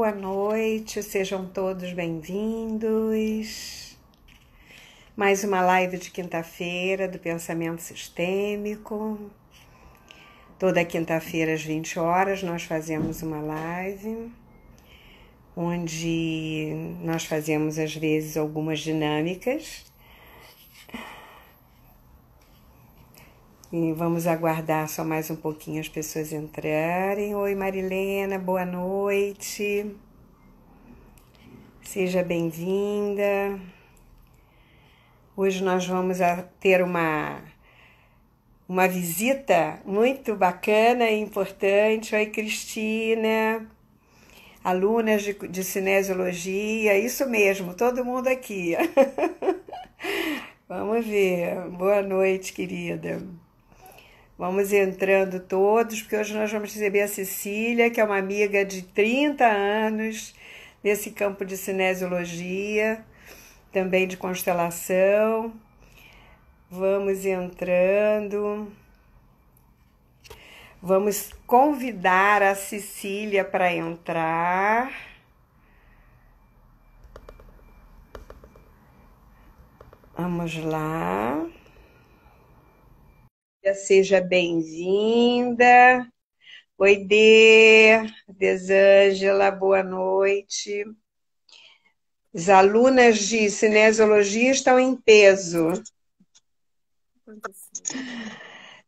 boa noite, sejam todos bem-vindos. Mais uma live de quinta-feira do Pensamento Sistêmico. Toda quinta-feira às 20 horas nós fazemos uma live, onde nós fazemos às vezes algumas dinâmicas. E vamos aguardar só mais um pouquinho as pessoas entrarem. Oi, Marilena, boa noite. Seja bem-vinda. Hoje nós vamos ter uma visita muito bacana e importante. Oi, Cristina. Alunas de cinesiologia, isso mesmo, todo mundo aqui. Vamos ver. Boa noite, querida. Vamos entrando todos, porque hoje nós vamos receber a Cecília, que é uma amiga de 30 anos nesse campo de cinesiologia, também de constelação. Vamos entrando. Vamos convidar a Cecília para entrar. Vamos lá. Seja bem-vinda. Oi, Desângela, boa noite. As alunas de cinesiologia estão em peso.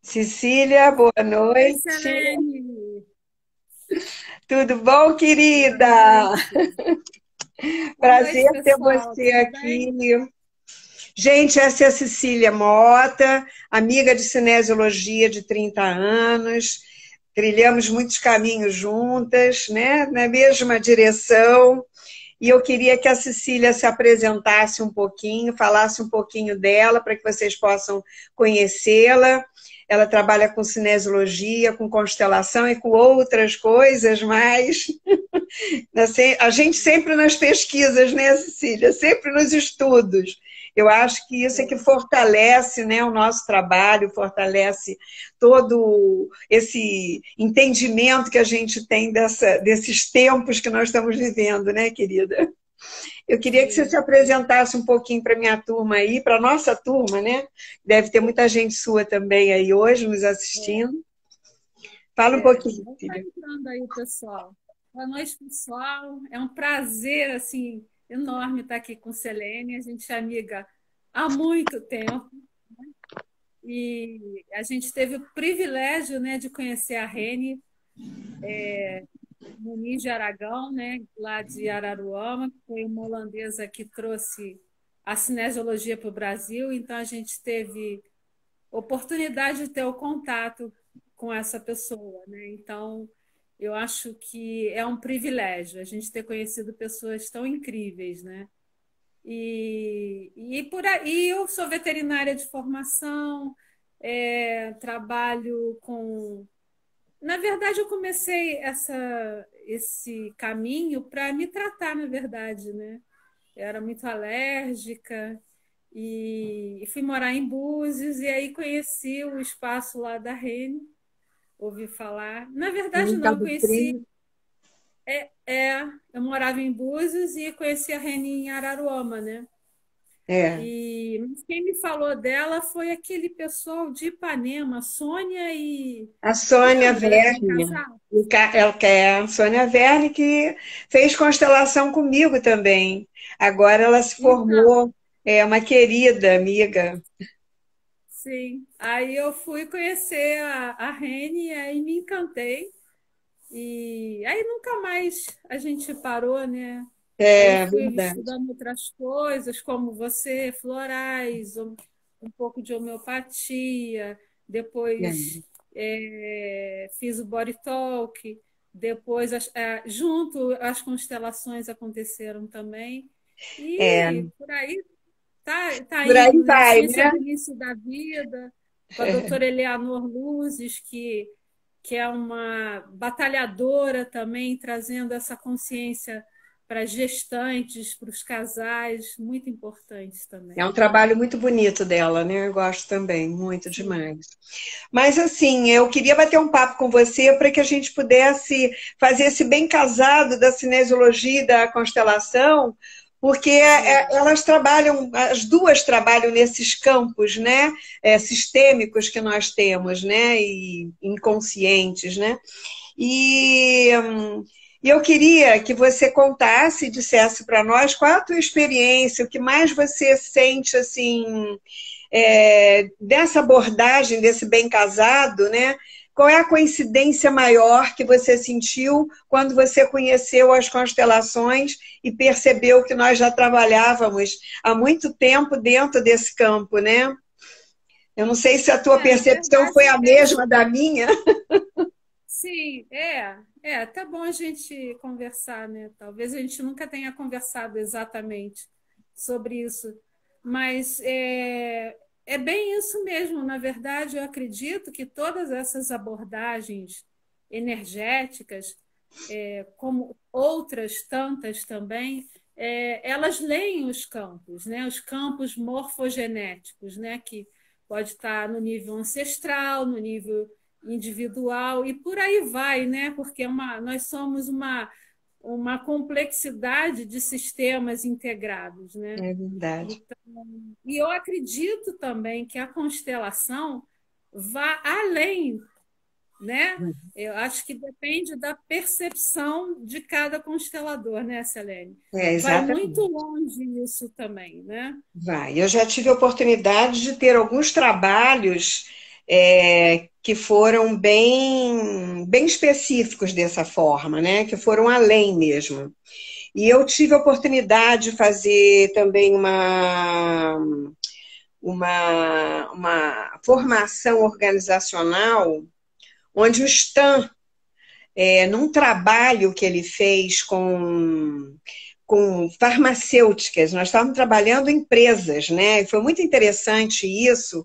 Cecília, boa noite. Oi, Selene. Tudo bom, querida? Prazer noite, ter pessoal. você Tudo aqui. bem? Gente, essa é a Cecília Mota, amiga de cinesiologia de 30 anos. Trilhamos muitos caminhos juntas, né? Na mesma direção. E eu queria que a Cecília se apresentasse um pouquinho, falasse um pouquinho dela, para que vocês possam conhecê-la. Ela trabalha com cinesiologia, com constelação e com outras coisas, mas a gente sempre nas pesquisas, né, Cecília? Sempre nos estudos. Eu acho que isso é que fortalece, né, o nosso trabalho, fortalece todo esse entendimento que a gente tem desses tempos que nós estamos vivendo, né, querida? Eu queria que você se apresentasse um pouquinho para a minha turma aí, para a nossa turma, né? Deve ter muita gente sua também aí hoje nos assistindo. Fala um pouquinho, Vamos estar filha. entrando aí, pessoal. Boa noite, pessoal. É um prazer, assim, enorme estar aqui com Selene. A gente é amiga há muito tempo. E a gente teve o privilégio, né, de conhecer a Reni Muniz de Aragão, né, lá de Araruama, que foi uma holandesa que trouxe a cinesiologia para o Brasil. Então, a gente teve oportunidade de ter o contato com essa pessoa, né? Então, eu acho que é um privilégio a gente ter conhecido pessoas tão incríveis, né? E por aí eu sou veterinária de formação, trabalho com. Na verdade, eu comecei esse caminho para me tratar, na verdade, né? Eu era muito alérgica e fui morar em Búzios e aí conheci o espaço lá da Rene, ouvi falar. Na verdade, não, eu Cabo conheci. Frio. Eu morava em Búzios e conheci a Rene em Araruama, né? É. Mas quem me falou dela foi aquele pessoal de Ipanema, Sônia e. A Sônia Lembra daquele Verne, casal? ela que é a Sônia Verne que fez constelação comigo também. Agora ela se Então, formou, é uma querida amiga. sim. Aí eu fui conhecer a Rene, aí me encantei. E aí nunca mais a gente parou, né? Aí É fui verdade. estudando outras coisas, como você, florais, um pouco de homeopatia, depois fiz o body talk, depois junto as constelações aconteceram também. É, E por aí tá por aí indo, né? vai, Ciência né? do início da vida, com a doutora Eleanor Luzes, que é uma batalhadora também, trazendo essa consciência para gestantes, para os casais, muito importantes É também. um trabalho muito bonito dela, né? Eu gosto também, muito Sim. demais. Mas assim, eu queria bater um papo com você para que a gente pudesse fazer esse bem casado da cinesiologia e da constelação, porque Sim. elas trabalham, as duas trabalham nesses campos, né? Sistêmicos que nós temos, né? E inconscientes, né? E, e eu queria que você contasse e dissesse para nós qual é a tua experiência, o que mais você sente assim dessa abordagem desse bem casado, né? Qual é a coincidência maior que você sentiu quando você conheceu as constelações e percebeu que nós já trabalhávamos há muito tempo dentro desse campo, né? Eu não sei se a tua Na percepção foi verdade, a mesma da minha. sim, tá bom a gente conversar, né? Talvez a gente nunca tenha conversado exatamente sobre isso, mas é bem isso mesmo. Na verdade, eu acredito que todas essas abordagens energéticas, como outras tantas também, elas leem os campos, né? Os campos morfogenéticos, né? Que pode estar no nível ancestral, no nível individual e por aí vai, né? Porque nós somos uma complexidade de sistemas integrados, né? É verdade. Então, e eu acredito também que a constelação vá além, né? Eu acho que depende da percepção de cada constelador, né, Selene? Vai muito Exatamente. longe isso também, né? Vai. Eu já tive a oportunidade de ter alguns trabalhos que foram bem específicos dessa forma, né? Que foram além mesmo. E eu tive a oportunidade de fazer também uma formação organizacional, onde o Stan, num trabalho que ele fez com farmacêuticas, nós estávamos trabalhando em empresas, né? E foi muito interessante isso,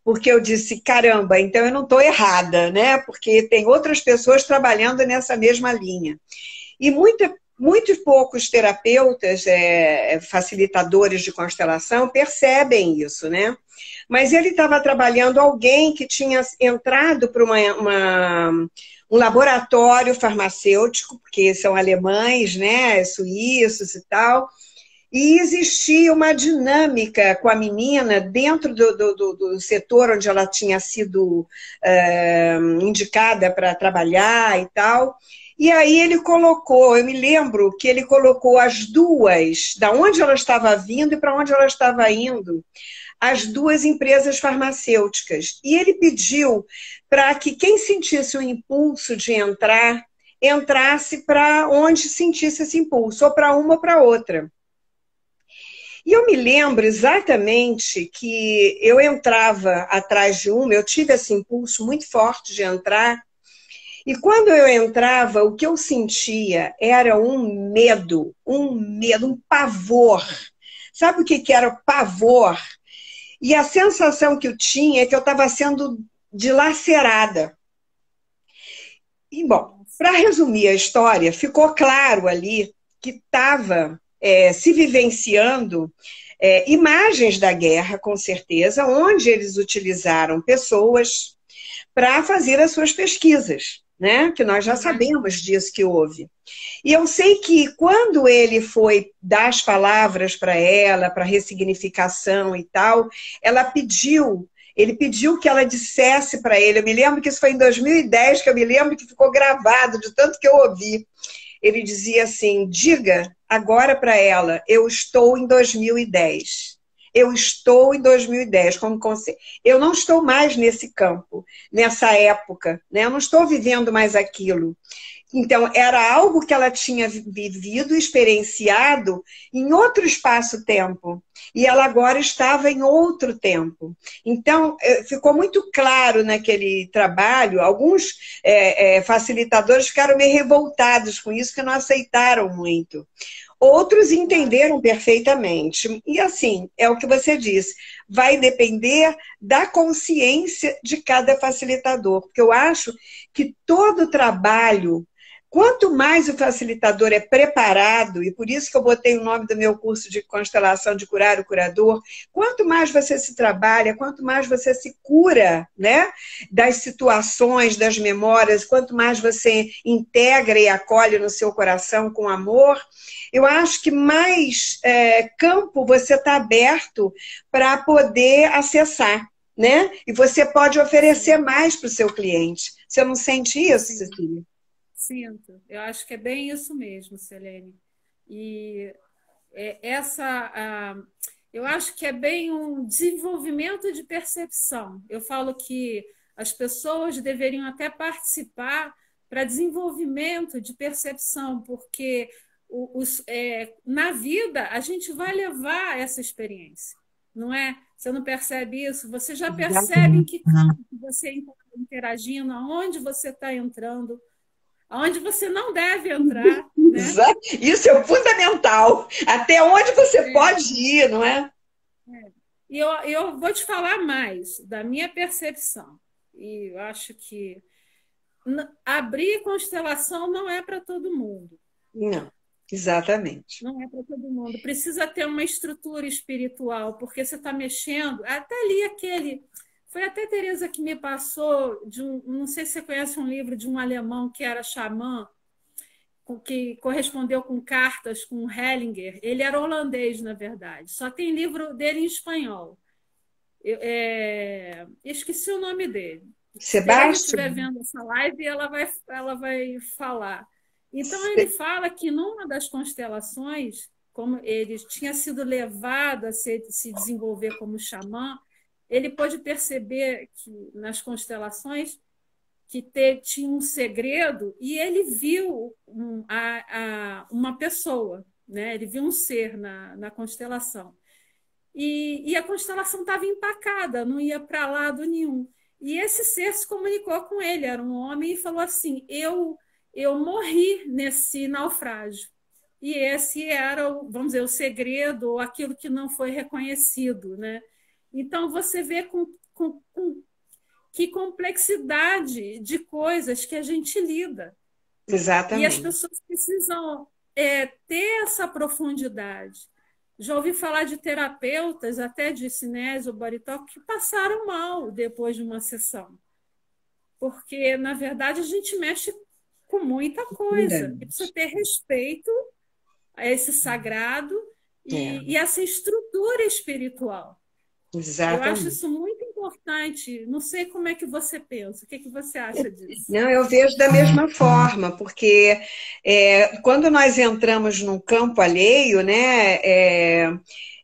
porque eu disse, caramba, então eu não estou errada, né? Porque tem outras pessoas trabalhando nessa mesma linha. E muitos poucos terapeutas, facilitadores de constelação, percebem isso, né? Mas ele estava trabalhando alguém que tinha entrado para um laboratório farmacêutico, porque são alemães, né, suíços e tal, e existia uma dinâmica com a menina dentro do setor onde ela tinha sido indicada para trabalhar e tal. E aí ele colocou, eu me lembro que ele colocou as duas, da onde ela estava vindo e para onde ela estava indo, as duas empresas farmacêuticas. E ele pediu para que quem sentisse o impulso de entrar, entrasse para onde sentisse esse impulso, ou para uma ou para outra. E eu me lembro exatamente que eu entrava atrás de uma, eu tive esse impulso muito forte de entrar, e quando eu entrava, o que eu sentia era um pavor. Sabe o que era o pavor? E a sensação que eu tinha é que eu estava sendo dilacerada. E, bom, para resumir a história, ficou claro ali que estava se vivenciando imagens da guerra, com certeza, onde eles utilizaram pessoas para fazer as suas pesquisas, né? Que nós já sabemos disso que houve. E eu sei que quando ele foi dar as palavras para ela, para ressignificação e tal, ele pediu que ela dissesse para ele, eu me lembro que isso foi em 2010, que eu me lembro que ficou gravado de tanto que eu ouvi. Ele dizia assim, diga agora para ela, eu estou em 2010. Eu estou em 2010, como conselho. Eu não estou mais nesse campo, nessa época, né? Eu não estou vivendo mais aquilo. Então, era algo que ela tinha vivido, experienciado em outro espaço-tempo. E ela agora estava em outro tempo. Então, ficou muito claro naquele trabalho, alguns facilitadores ficaram meio revoltados com isso, que não aceitaram muito. Outros entenderam perfeitamente. E assim, é o que você disse, vai depender da consciência de cada facilitador. Porque eu acho que todo trabalho Quanto mais o facilitador é preparado, e por isso que eu botei o nome do meu curso de constelação de curar o curador, quanto mais você se trabalha, quanto mais você se cura, né, das situações, das memórias, quanto mais você integra e acolhe no seu coração com amor, eu acho que mais campo você está aberto para poder acessar, né? E você pode oferecer mais para o seu cliente. Você não sente isso, Sim. Cecília? Sinto. Eu acho que é bem isso mesmo, Selene. E eu acho que é bem um desenvolvimento de percepção. Eu falo que as pessoas deveriam até participar para desenvolvimento de percepção, porque na vida a gente vai levar essa experiência, não é? Você não percebe isso? Você já percebe em que campo você está interagindo, aonde você está entrando, aonde você não deve entrar, né? Isso é fundamental. Até onde você pode ir, não é? E eu vou te falar mais da minha percepção. E eu acho que abrir constelação não é para todo mundo. Não, exatamente. Não é para todo mundo. Precisa ter uma estrutura espiritual, porque você está mexendo. Até ali aquele. Foi até a Teresa que me passou não sei se você conhece um livro de um alemão que era xamã, que correspondeu com cartas com Hellinger. Ele era holandês, na verdade. Só tem livro dele em espanhol. Esqueci o nome dele. Sebastião. Se estiver vendo essa live, ela vai falar. Então, ele fala que numa das constelações, como ele tinha sido levado a se desenvolver como xamã, ele pôde perceber que nas constelações que tinha um segredo e ele viu uma pessoa, né? Ele viu um ser na constelação. E a constelação estava empacada, não ia para lado nenhum. E esse ser se comunicou com ele, era um homem, e falou assim: eu morri nesse naufrágio. E esse era, vamos dizer, o segredo, ou aquilo que não foi reconhecido, né? Então, você vê com que complexidade de coisas que a gente lida. Exatamente. E as pessoas precisam ter essa profundidade. Já ouvi falar de terapeutas, até de cinésio, baritóquio, que passaram mal depois de uma sessão. Porque, na verdade, a gente mexe com muita coisa. E precisa ter respeito a esse sagrado e essa estrutura espiritual. Exatamente. Eu acho isso muito importante. Não sei como é que você pensa. O que você acha disso? Não, eu vejo da mesma forma, porque quando nós entramos num campo alheio, né,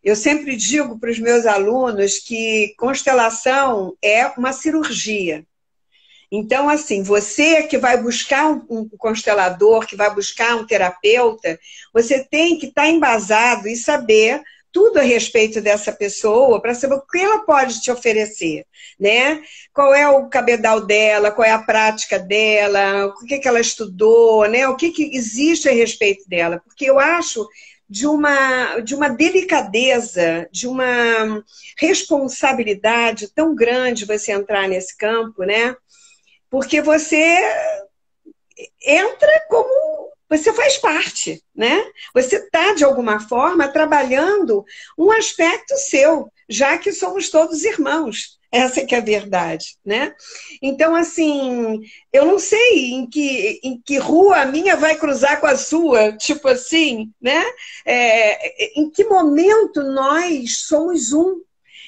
eu sempre digo para os meus alunos que constelação é uma cirurgia. Então, assim, você que vai buscar um constelador, que vai buscar um terapeuta, você tem que estar embasado e saber tudo a respeito dessa pessoa para saber o que ela pode te oferecer, né? Qual é o cabedal dela, qual é a prática dela, o que ela estudou, né? O que existe a respeito dela. Porque eu acho de uma delicadeza, de uma responsabilidade tão grande você entrar nesse campo, né? Porque você entra como... Você faz parte, né? Você está, de alguma forma, trabalhando um aspecto seu, já que somos todos irmãos. Essa que é a verdade, né? Então, assim, eu não sei em que rua a minha vai cruzar com a sua, tipo assim, né? Em que momento nós somos um.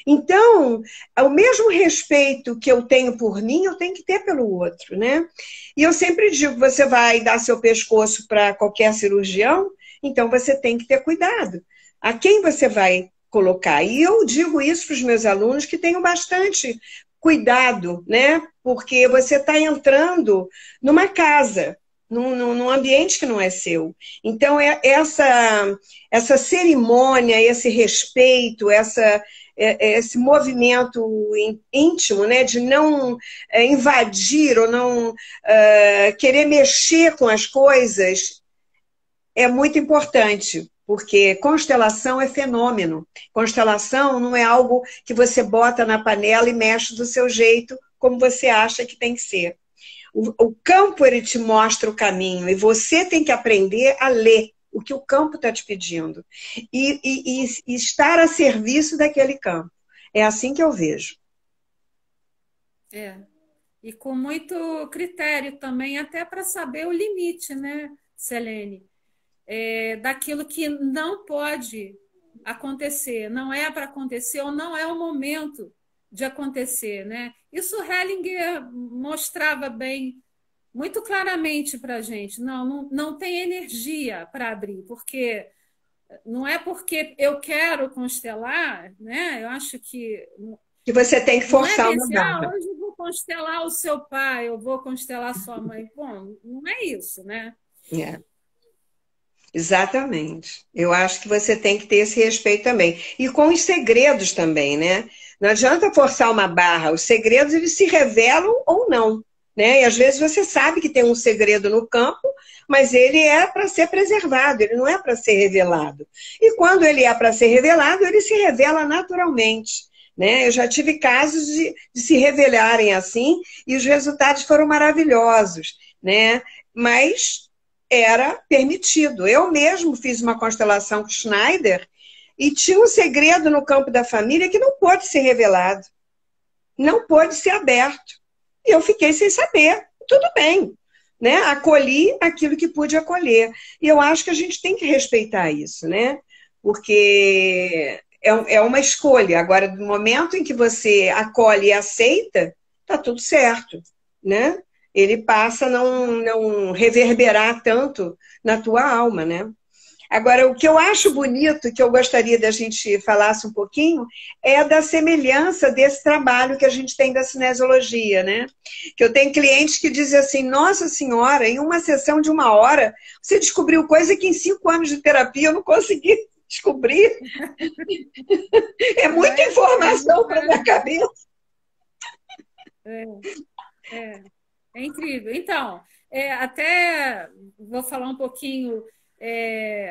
Então, o mesmo respeito que eu tenho por mim, eu tenho que ter pelo outro, né? E eu sempre digo, você vai dar seu pescoço para qualquer cirurgião, então você tem que ter cuidado. A quem você vai colocar? E eu digo isso para os meus alunos, que tenham bastante cuidado, né? Porque você está entrando numa casa, num ambiente que não é seu. Então, essa cerimônia, esse respeito, esse movimento íntimo, né, de não invadir ou não querer mexer com as coisas, é muito importante, porque constelação é fenômeno. Constelação não é algo que você bota na panela e mexe do seu jeito, como você acha que tem que ser. O campo, ele te mostra o caminho, e você tem que aprender a ler o que o campo está te pedindo. E estar a serviço daquele campo. É assim que eu vejo. É. E com muito critério também, até para saber o limite, né, Selene? Daquilo que não pode acontecer, não é para acontecer ou não é o momento de acontecer, né? Isso Hellinger mostrava bem, muito claramente para a gente. Não tem energia para abrir, porque não é porque eu quero constelar, né? Eu acho que Que você tem que não é forçar bem uma assim, barra. hoje eu vou constelar o seu pai, eu vou constelar sua mãe. Bom, não é isso, né? É. Exatamente. Eu acho que você tem que ter esse respeito também. E com os segredos também, né? Não adianta forçar uma barra. Os segredos, eles se revelam ou não, né? E às vezes você sabe que tem um segredo no campo, mas ele é para ser preservado, ele não é para ser revelado. E quando ele é para ser revelado, ele se revela naturalmente, né? Eu já tive casos de se revelarem assim e os resultados foram maravilhosos, né? Mas era permitido. Eu mesmo fiz uma constelação com Schneider e tinha um segredo no campo da família que não pôde ser revelado, não pôde ser aberto. E eu fiquei sem saber. Tudo bem, né? Acolhi aquilo que pude acolher. E eu acho que a gente tem que respeitar isso, né? Porque é uma escolha. Agora, no momento em que você acolhe e aceita, tá tudo certo, né? Ele passa a não reverberar tanto na tua alma, né? Agora, o que eu acho bonito, que eu gostaria da gente falasse um pouquinho, é da semelhança desse trabalho que a gente tem da cinesiologia, né? Que eu tenho clientes que dizem assim, nossa senhora, em uma sessão de 1 hora, você descobriu coisa que em 5 anos de terapia eu não consegui descobrir. É muita informação para minha cabeça. É incrível. Então, até vou falar um pouquinho,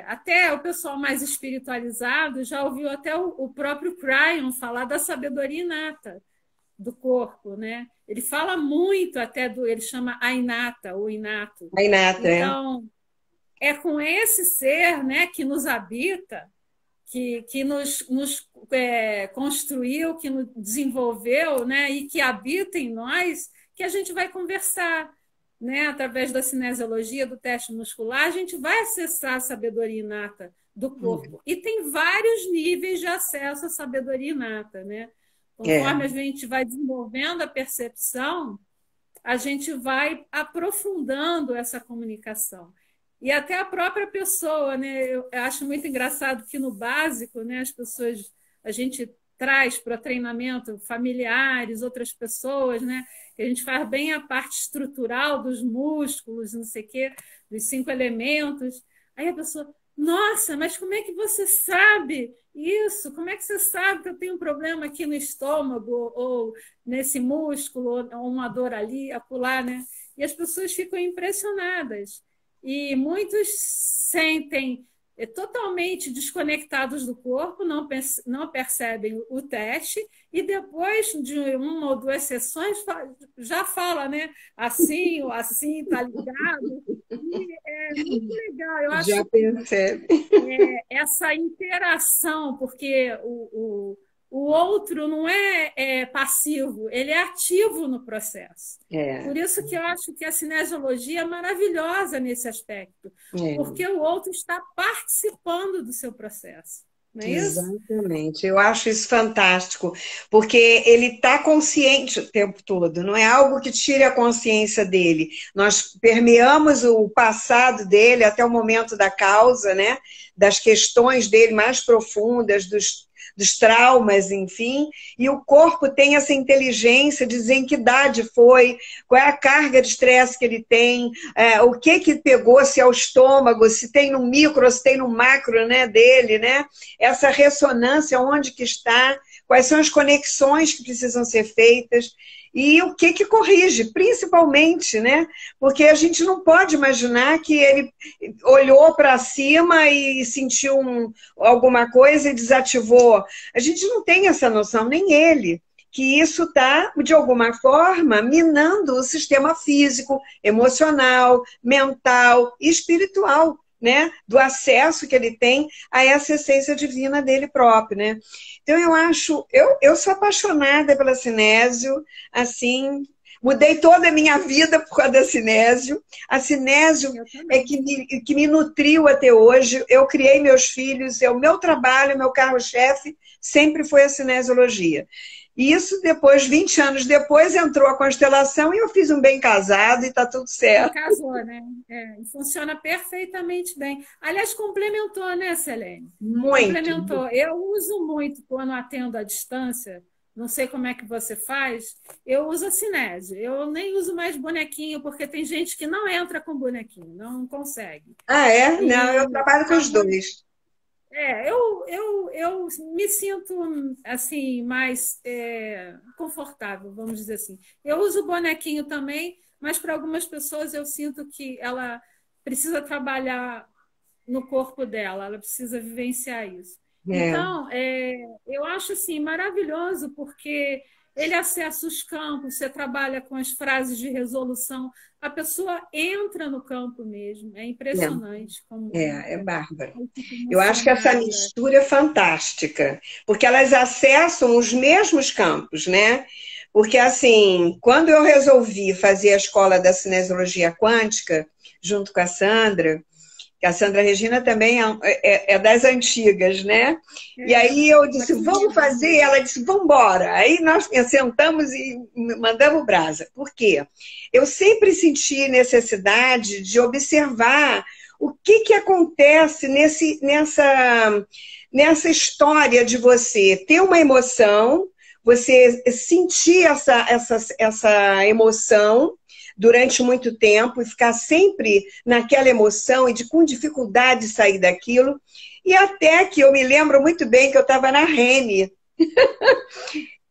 até o pessoal mais espiritualizado já ouviu até o próprio Cryon falar da sabedoria inata do corpo, né? Ele fala muito até ele chama a inata, o inato. A inata, então, é com esse ser, né, que nos habita, que nos construiu, que nos desenvolveu, né, e que habita em nós, que a gente vai conversar, né, através da cinesiologia, do teste muscular, a gente vai acessar a sabedoria inata do corpo. E tem vários níveis de acesso à sabedoria inata, né? Conforme a gente vai desenvolvendo a percepção, a gente vai aprofundando essa comunicação. E até a própria pessoa, né? Eu acho muito engraçado que no básico, né, as pessoas, a gente traz para treinamento familiares, outras pessoas, né? Que a gente faz bem a parte estrutural dos músculos, não sei o quê, dos 5 elementos. Aí a pessoa, nossa, mas como é que você sabe isso? Como é que você sabe que eu tenho um problema aqui no estômago, ou nesse músculo, ou uma dor ali, acolá, né? E as pessoas ficam impressionadas. E muitos sentem totalmente desconectados do corpo, não percebem o teste, e depois de 1 ou 2 sessões já fala, né? Assim ou assim, tá ligado? E é muito legal. Eu acho já percebe. Essa interação, porque o outro não é passivo, ele é ativo no processo. Por isso que eu acho que a cinesiologia é maravilhosa nesse aspecto, porque o outro está participando do seu processo. Não é isso? Exatamente, eu acho isso fantástico, porque ele está consciente o tempo todo, não é algo que tire a consciência dele. Nós permeamos o passado dele até o momento da causa, né? Das questões dele mais profundas, dos traumas, enfim, e o corpo tem essa inteligência de dizer em que idade foi, qual é a carga de estresse que ele tem, o que pegou, se é o estômago, se tem no micro, se tem no macro, né, dele, né? Essa ressonância, onde que está, quais são as conexões que precisam ser feitas, e o que corrige, principalmente, né? Porque a gente não pode imaginar que ele olhou para cima e sentiu alguma coisa e desativou. A gente não tem essa noção, nem ele. que isso está, de alguma forma, minando o sistema físico, emocional, mental e espiritual, né? Do acesso que ele tem a essa essência divina dele próprio, né? Então, eu sou apaixonada pela Sinésio, assim, mudei toda a minha vida por causa da Sinésio. A Sinésio é que me nutriu até hoje. Eu criei meus filhos, é o meu trabalho, meu carro-chefe sempre foi a cinesiologia. E isso depois, 20 anos depois, entrou a constelação e eu fiz um bem casado e está tudo certo. Casou, né? E funciona perfeitamente bem. Aliás, complementou, né, Selene? Muito. Complementou. Eu uso muito quando atendo à distância, não sei como é que você faz, eu uso a Sinésio. Eu nem uso mais bonequinho, porque tem gente que não entra com bonequinho, não consegue. Ah, é? Não, eu trabalho com os dois. Eu me sinto assim mais confortável, vamos dizer assim. Eu uso o bonequinho também, mas para algumas pessoas eu sinto que ela precisa trabalhar no corpo dela, ela precisa vivenciar isso. Então, eu acho assim maravilhoso porque ele acessa os campos, você trabalha com as frases de resolução, a pessoa entra no campo mesmo, é impressionante. É bárbaro. Eu acho que essa mistura é fantástica, porque elas acessam os mesmos campos, né? Porque, assim, quando eu resolvi fazer a escola da cinesiologia quântica, junto com a Sandra, que a Sandra Regina também é das antigas, né? E aí eu disse, vamos fazer? Ela disse, vamos embora. Aí nós sentamos e mandamos brasa. Por quê? Eu sempre senti necessidade de observar o que acontece nessa história de você ter uma emoção, você sentir essa emoção durante muito tempo e ficar sempre naquela emoção e com dificuldade de sair daquilo. E até que eu me lembro muito bem que eu estava na Rene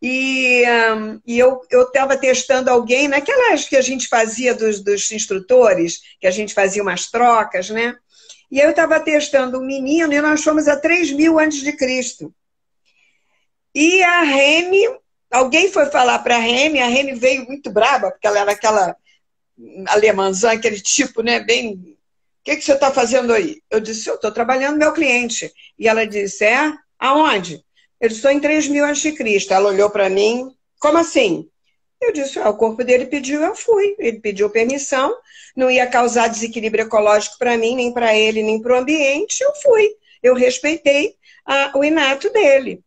e eu estava testando alguém, naquelas que a gente fazia dos instrutores, que a gente fazia umas trocas, né? E eu estava testando um menino e nós fomos a 3.000 antes de Cristo. E a Rene, alguém foi falar para a Rene veio muito brava, porque ela era aquela alemãzã, aquele tipo, né, bem... O que você está fazendo aí? Eu disse, eu estou trabalhando meu cliente. E ela disse, aonde? Eu disse, estou em 3.000 a.C. Ela olhou para mim, como assim? Eu disse, o corpo dele pediu, eu fui. Ele pediu permissão, não ia causar desequilíbrio ecológico para mim, nem para ele, nem para o ambiente, eu fui. Eu respeitei o inato dele.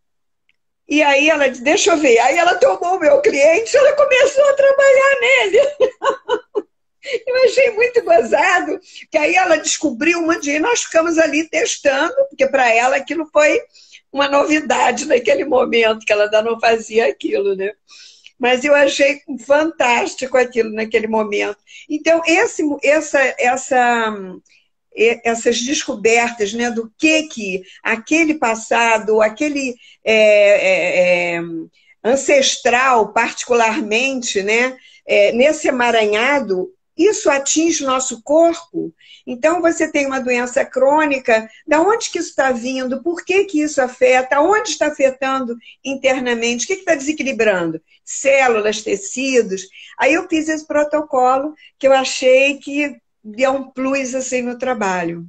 E aí ela disse, deixa eu ver. Aí ela tomou o meu cliente, ela começou a trabalhar nele. Eu achei muito gozado, que aí ela descobriu um monte de... Nós ficamos ali testando, porque para ela aquilo foi uma novidade naquele momento, que ela ainda não fazia aquilo, né? Mas eu achei fantástico aquilo naquele momento. Então, essas descobertas, né, do que aquele passado, aquele ancestral, particularmente, né, nesse emaranhado, isso atinge o nosso corpo. Então, você tem uma doença crônica, da onde que isso está vindo? Por que isso afeta? Onde está afetando internamente? O que está desequilibrando? Células, tecidos. Aí eu fiz esse protocolo que eu achei que deu um plus assim, no trabalho.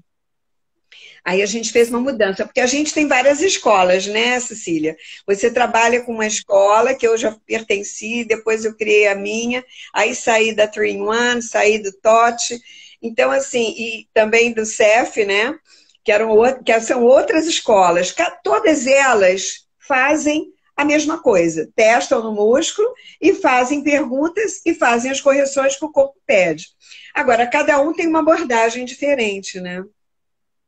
Aí a gente fez uma mudança, porque a gente tem várias escolas, né, Cecília? Você trabalha com uma escola que eu já pertenci, depois eu criei a minha, aí saí da 3-in-1, saí do TOT, então assim, e também do CEF, né, que são outras escolas, todas elas fazem a mesma coisa, testam no músculo e fazem perguntas e fazem as correções que o corpo pede. Agora, cada um tem uma abordagem diferente, né?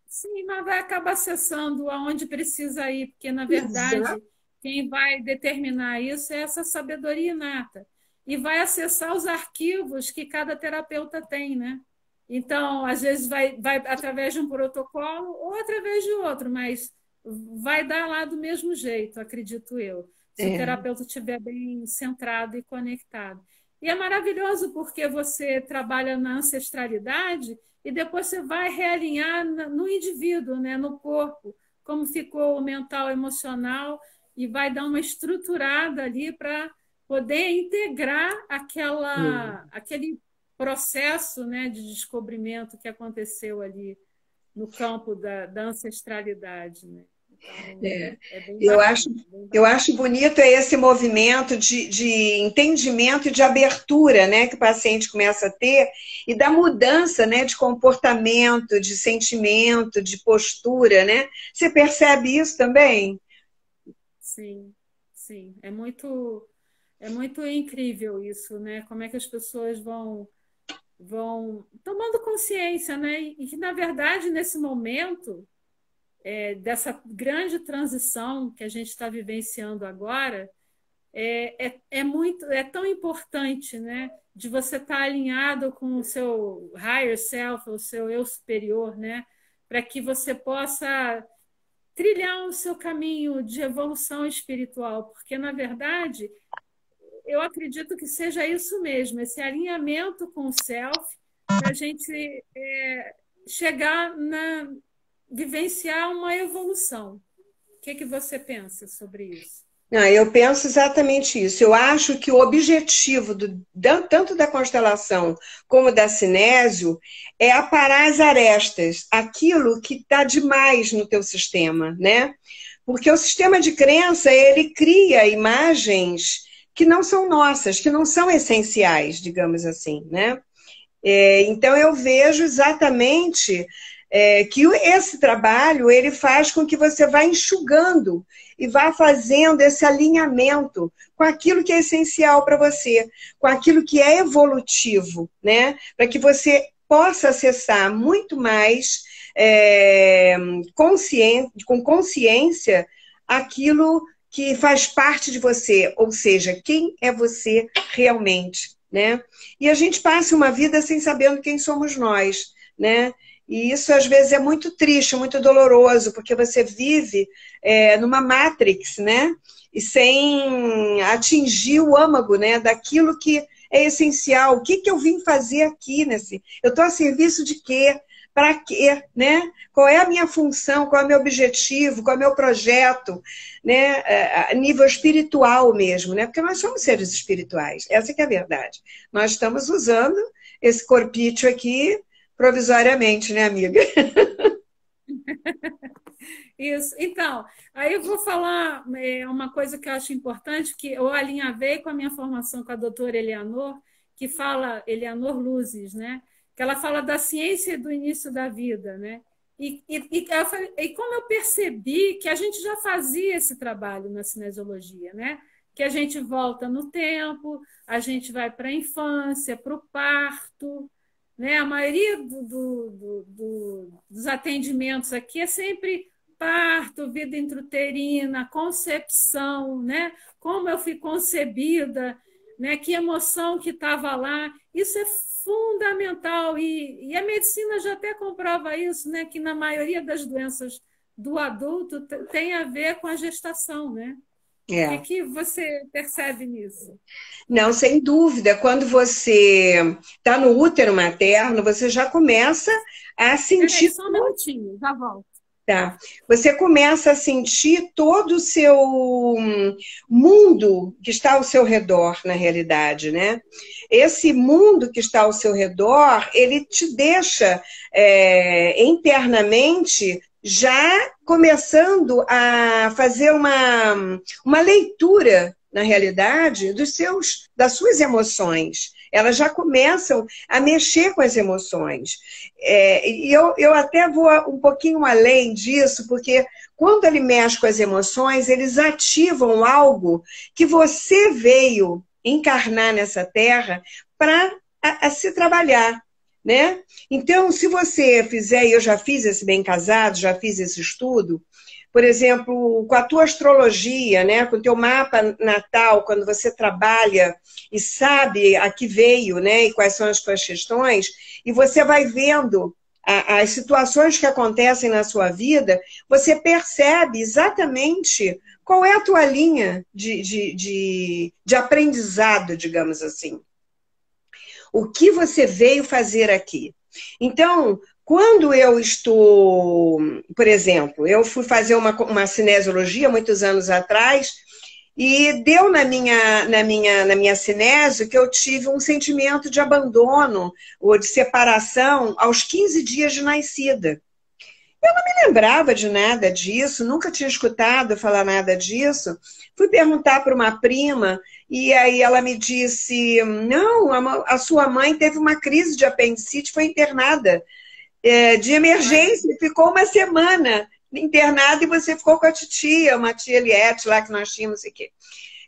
Sim, mas vai acabar acessando aonde precisa ir, porque, na verdade, exato, quem vai determinar isso é essa sabedoria inata. E vai acessar os arquivos que cada terapeuta tem, né? Então, às vezes, vai através de um protocolo ou através de outro, mas vai dar lá do mesmo jeito, acredito eu, se o terapeuta estiver bem centrado e conectado. E é maravilhoso porque você trabalha na ancestralidade e depois você vai realinhar no indivíduo, né, no corpo, como ficou o mental, emocional, e vai dar uma estruturada ali para poder integrar aquele processo, né, de descobrimento que aconteceu ali no campo da ancestralidade, né? Então, é bem Eu bacana, acho, bem eu bacana. acho bonito esse movimento de entendimento e de abertura, né, que o paciente começa a ter, e da mudança, né, de comportamento, de sentimento, de postura, né? Você percebe isso também? Sim, sim. É muito incrível isso, né? Como é que as pessoas vão tomando consciência, né? E que, na verdade, nesse momento dessa grande transição que a gente está vivenciando agora, é tão importante, né? De você estar alinhado com o seu higher self, o seu eu superior, né? Para que você possa trilhar o seu caminho de evolução espiritual, porque, na verdade, eu acredito que seja isso mesmo, esse alinhamento com o self, para a gente chegar vivenciar uma evolução. O que você pensa sobre isso? Não, eu penso exatamente isso. Eu acho que o objetivo tanto da constelação como da Cinésio é aparar as arestas, aquilo que está demais no teu sistema, né? Porque o sistema de crença, ele cria imagens que não são nossas, que não são essenciais, digamos assim, né? Então eu vejo exatamente que esse trabalho ele faz com que você vá enxugando e vá fazendo esse alinhamento com aquilo que é essencial para você, com aquilo que é evolutivo, né? Para que você possa acessar muito mais com consciência aquilo que faz parte de você, ou seja, quem é você realmente, né? E a gente passa uma vida sem sabendo quem somos nós, né? E isso às vezes é muito triste, muito doloroso, porque você vive numa matrix, né? E sem atingir o âmago, né? Daquilo que é essencial. O que eu vim fazer aqui nesse? Eu estou a serviço de quê? Para quê, né? Qual é a minha função? Qual é o meu objetivo? Qual é o meu projeto, né? A nível espiritual mesmo, né? Porque nós somos seres espirituais. Essa que é a verdade. Nós estamos usando esse corpício aqui provisoriamente, né, amiga? Isso. Então, aí eu vou falar uma coisa que eu acho importante, que eu alinhavei com a minha formação com a doutora Eleanor, que fala, Eleanor Luzes, né? Que ela fala da ciência do início da vida, né? E como eu percebi que a gente já fazia esse trabalho na cinesiologia, né? Que a gente volta no tempo, a gente vai para a infância, para o parto, né? A maioria dos atendimentos aqui é sempre parto, vida intrauterina, concepção, né? Como eu fui concebida, né? Que emoção que estava lá. Isso é fundamental e a medicina já até comprova isso, né? Que na maioria das doenças do adulto tem a ver com a gestação, né? O que você percebe nisso? Não, sem dúvida. Quando você está no útero materno, você já começa a Peraí, sentir. só um minutinho, já volto. Tá. Você começa a sentir todo o seu mundo que está ao seu redor, na realidade, né? Esse mundo que está ao seu redor, ele te deixa internamente já começando a fazer uma leitura, na realidade, das suas emoções. Elas já começam a mexer com as emoções. E eu até vou um pouquinho além disso, porque quando ele mexe com as emoções, eles ativam algo que você veio encarnar nessa terra para se trabalhar, né? Então, se você fizer, e eu já fiz esse Bem Casado, já fiz esse estudo, por exemplo, com a tua astrologia, né, com o teu mapa natal, quando você trabalha e sabe a que veio, né, e quais são as tuas questões, e você vai vendo as situações que acontecem na sua vida, você percebe exatamente qual é a tua linha de aprendizado, digamos assim. O que você veio fazer aqui? Então, Quando eu estou, por exemplo, eu fui fazer uma cinesiologia muitos anos atrás e deu na minha cinésio que eu tive um sentimento de abandono ou de separação aos 15 dias de nascida. Eu não me lembrava de nada disso, nunca tinha escutado falar nada disso. Fui perguntar para uma prima e aí ela me disse: não, a sua mãe teve uma crise de apendicite, foi internada de emergência, ficou uma semana internada e você ficou com a titia, uma tia Eliette lá que nós tínhamos aqui.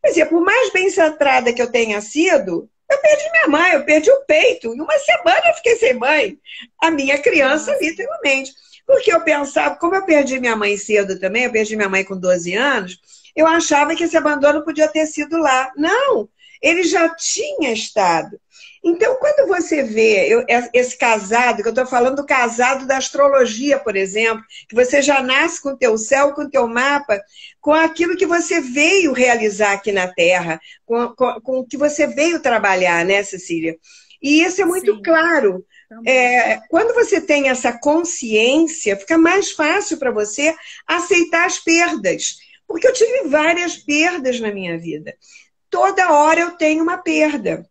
Quer dizer, por mais bem centrada que eu tenha sido, eu perdi minha mãe, eu perdi o peito. Em uma semana eu fiquei sem mãe. A minha criança, literalmente. Porque eu pensava, como eu perdi minha mãe cedo também, eu perdi minha mãe com 12 anos, eu achava que esse abandono podia ter sido lá. Não, ele já tinha estado. Então, quando você vê esse casado, que eu estou falando do casado da astrologia, por exemplo, que você já nasce com o teu céu, com o teu mapa, com aquilo que você veio realizar aqui na Terra, com o que você veio trabalhar, né, Cecília? E isso é muito Sim. claro. Quando você tem essa consciência, fica mais fácil para você aceitar as perdas. Porque eu tive várias perdas na minha vida. Toda hora eu tenho uma perda.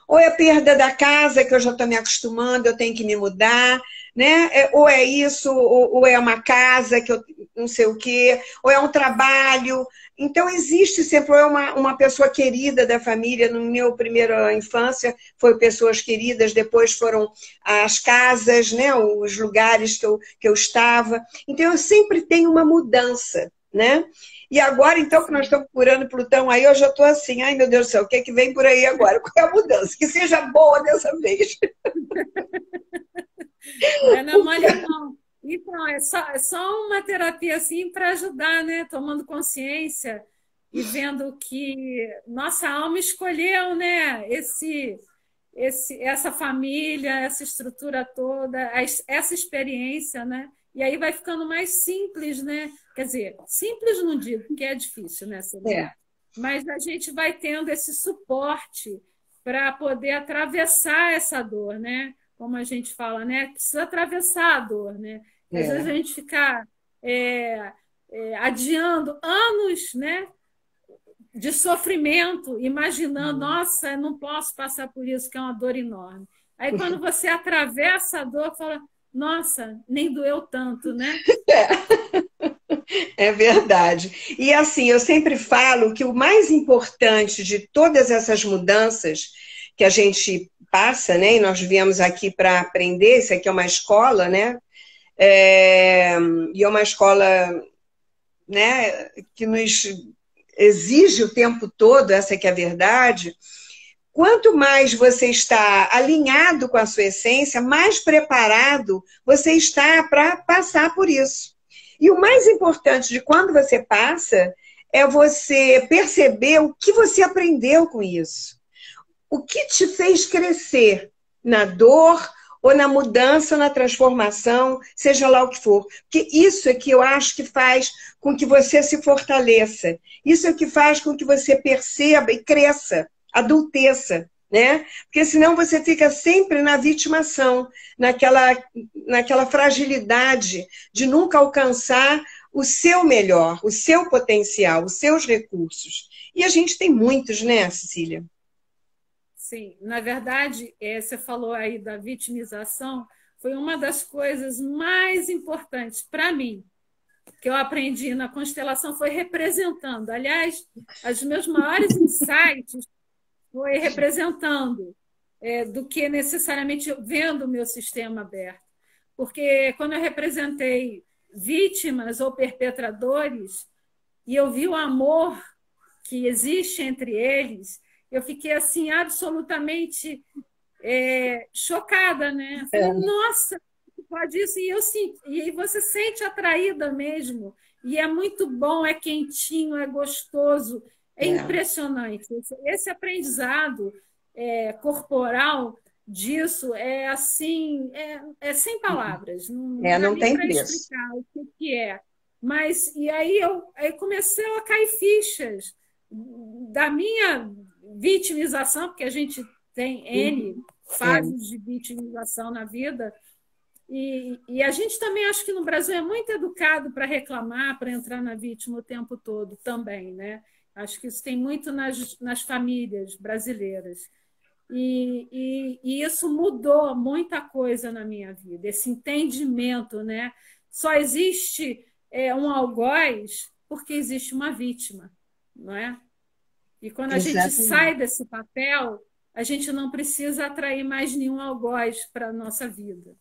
Ou é a perda da casa, que eu já estou me acostumando, eu tenho que me mudar, né? Ou é isso, ou é uma casa que eu não sei o quê, ou é um trabalho. Então, existe sempre uma pessoa querida da família. No meu primeira infância, foi pessoas queridas, depois foram as casas, né? Os lugares que eu estava. Então, eu sempre tenho uma mudança, né? E agora, então, que nós estamos curando Plutão, aí eu já estou assim, ai meu Deus do céu, o que é que vem por aí agora? Qual é a mudança? Que seja boa dessa vez. Não é na mole, não. Então, é só uma terapia assim para ajudar, né? Tomando consciência e vendo que nossa alma escolheu, né? Essa família, essa estrutura toda, essa experiência, né? E aí vai ficando mais simples, né? Quer dizer, simples não digo, porque é difícil, né, Celina? Mas a gente vai tendo esse suporte para poder atravessar essa dor, né? Como a gente fala, né? Precisa atravessar a dor, né? Às vezes a gente fica adiando anos, né? De sofrimento, imaginando, nossa, eu não posso passar por isso, que é uma dor enorme. Aí quando você atravessa a dor, fala, nossa, nem doeu tanto, né? É verdade. E assim, eu sempre falo que o mais importante de todas essas mudanças que a gente passa, né? E nós viemos aqui para aprender, isso aqui é uma escola, né? E é uma escola, né, que nos exige o tempo todo, essa que é a verdade. Quanto mais você está alinhado com a sua essência, mais preparado você está para passar por isso. E o mais importante de quando você passa é você perceber o que você aprendeu com isso. O que te fez crescer na dor, ou na mudança, ou na transformação, seja lá o que for. Porque isso é que eu acho que faz com que você se fortaleça. Isso é que faz com que você perceba e cresça, adulteça, né? Porque senão você fica sempre na vitimação, naquela fragilidade de nunca alcançar o seu melhor, o seu potencial, os seus recursos. E a gente tem muitos, né, Cecília? Sim, na verdade, você falou aí da vitimização, foi uma das coisas mais importantes para mim, que eu aprendi na constelação, foi representando. Aliás, os meus maiores insights foi representando, do que necessariamente vendo o meu sistema aberto. Porque quando eu representei vítimas ou perpetradores, e eu vi o amor que existe entre eles, eu fiquei assim absolutamente chocada, né? Falei, nossa, pode isso, e você sente atraída mesmo, e é muito bom, é quentinho, é gostoso, é impressionante. Esse aprendizado corporal disso é assim, sem palavras, não dá Não nem tem para preço. explicar o que é. Mas, e aí eu comecei a cair fichas da minha vitimização, porque a gente tem N fases de vitimização na vida, E a gente também, acho que no Brasil é muito educado para reclamar, para entrar na vítima o tempo todo também, né? Acho que isso tem muito nas famílias brasileiras. E isso mudou muita coisa na minha vida, esse entendimento, né? Só existe um algoz porque existe uma vítima, não é? E quando a gente Exatamente. sai desse papel, a gente não precisa atrair mais nenhum algoz para a nossa vida.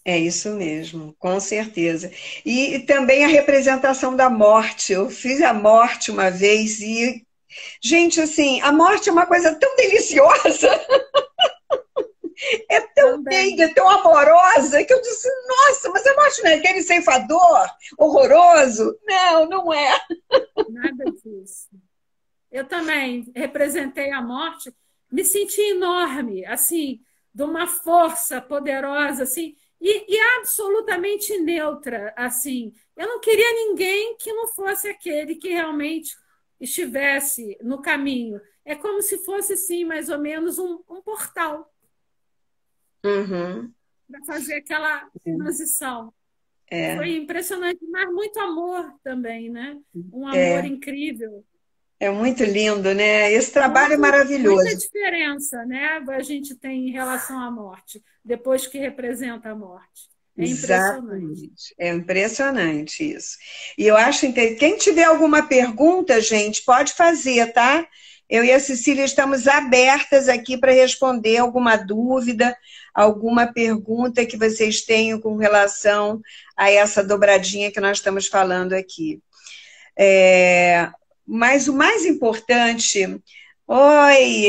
É isso mesmo, com certeza. E também a representação da morte. Eu fiz a morte uma vez e, gente, assim, a morte é uma coisa tão deliciosa, é tão Também, meiga, tão amorosa, que eu disse, nossa, mas a morte não é aquele ceifador horroroso? Não, não é. nada disso. Eu também representei a morte, me senti enorme, assim, de uma força poderosa, assim, e absolutamente neutra, assim. Eu não queria ninguém que não fosse aquele que realmente estivesse no caminho. É como se fosse, sim, mais ou menos um portal Uhum. para fazer aquela transição. É, Foi impressionante, mas muito amor também, né? Um amor é, incrível. é muito lindo, né? Esse trabalho é Muita maravilhoso. diferença, né? A gente tem em relação à morte, depois que representa a morte. É impressionante. Exatamente. É impressionante isso. E eu acho interessante. Quem tiver alguma pergunta, gente, pode fazer, tá? Eu e a Cecília estamos abertas aqui para responder alguma dúvida, alguma pergunta que vocês tenham com relação a essa dobradinha que nós estamos falando aqui. Mas o mais importante. Oi,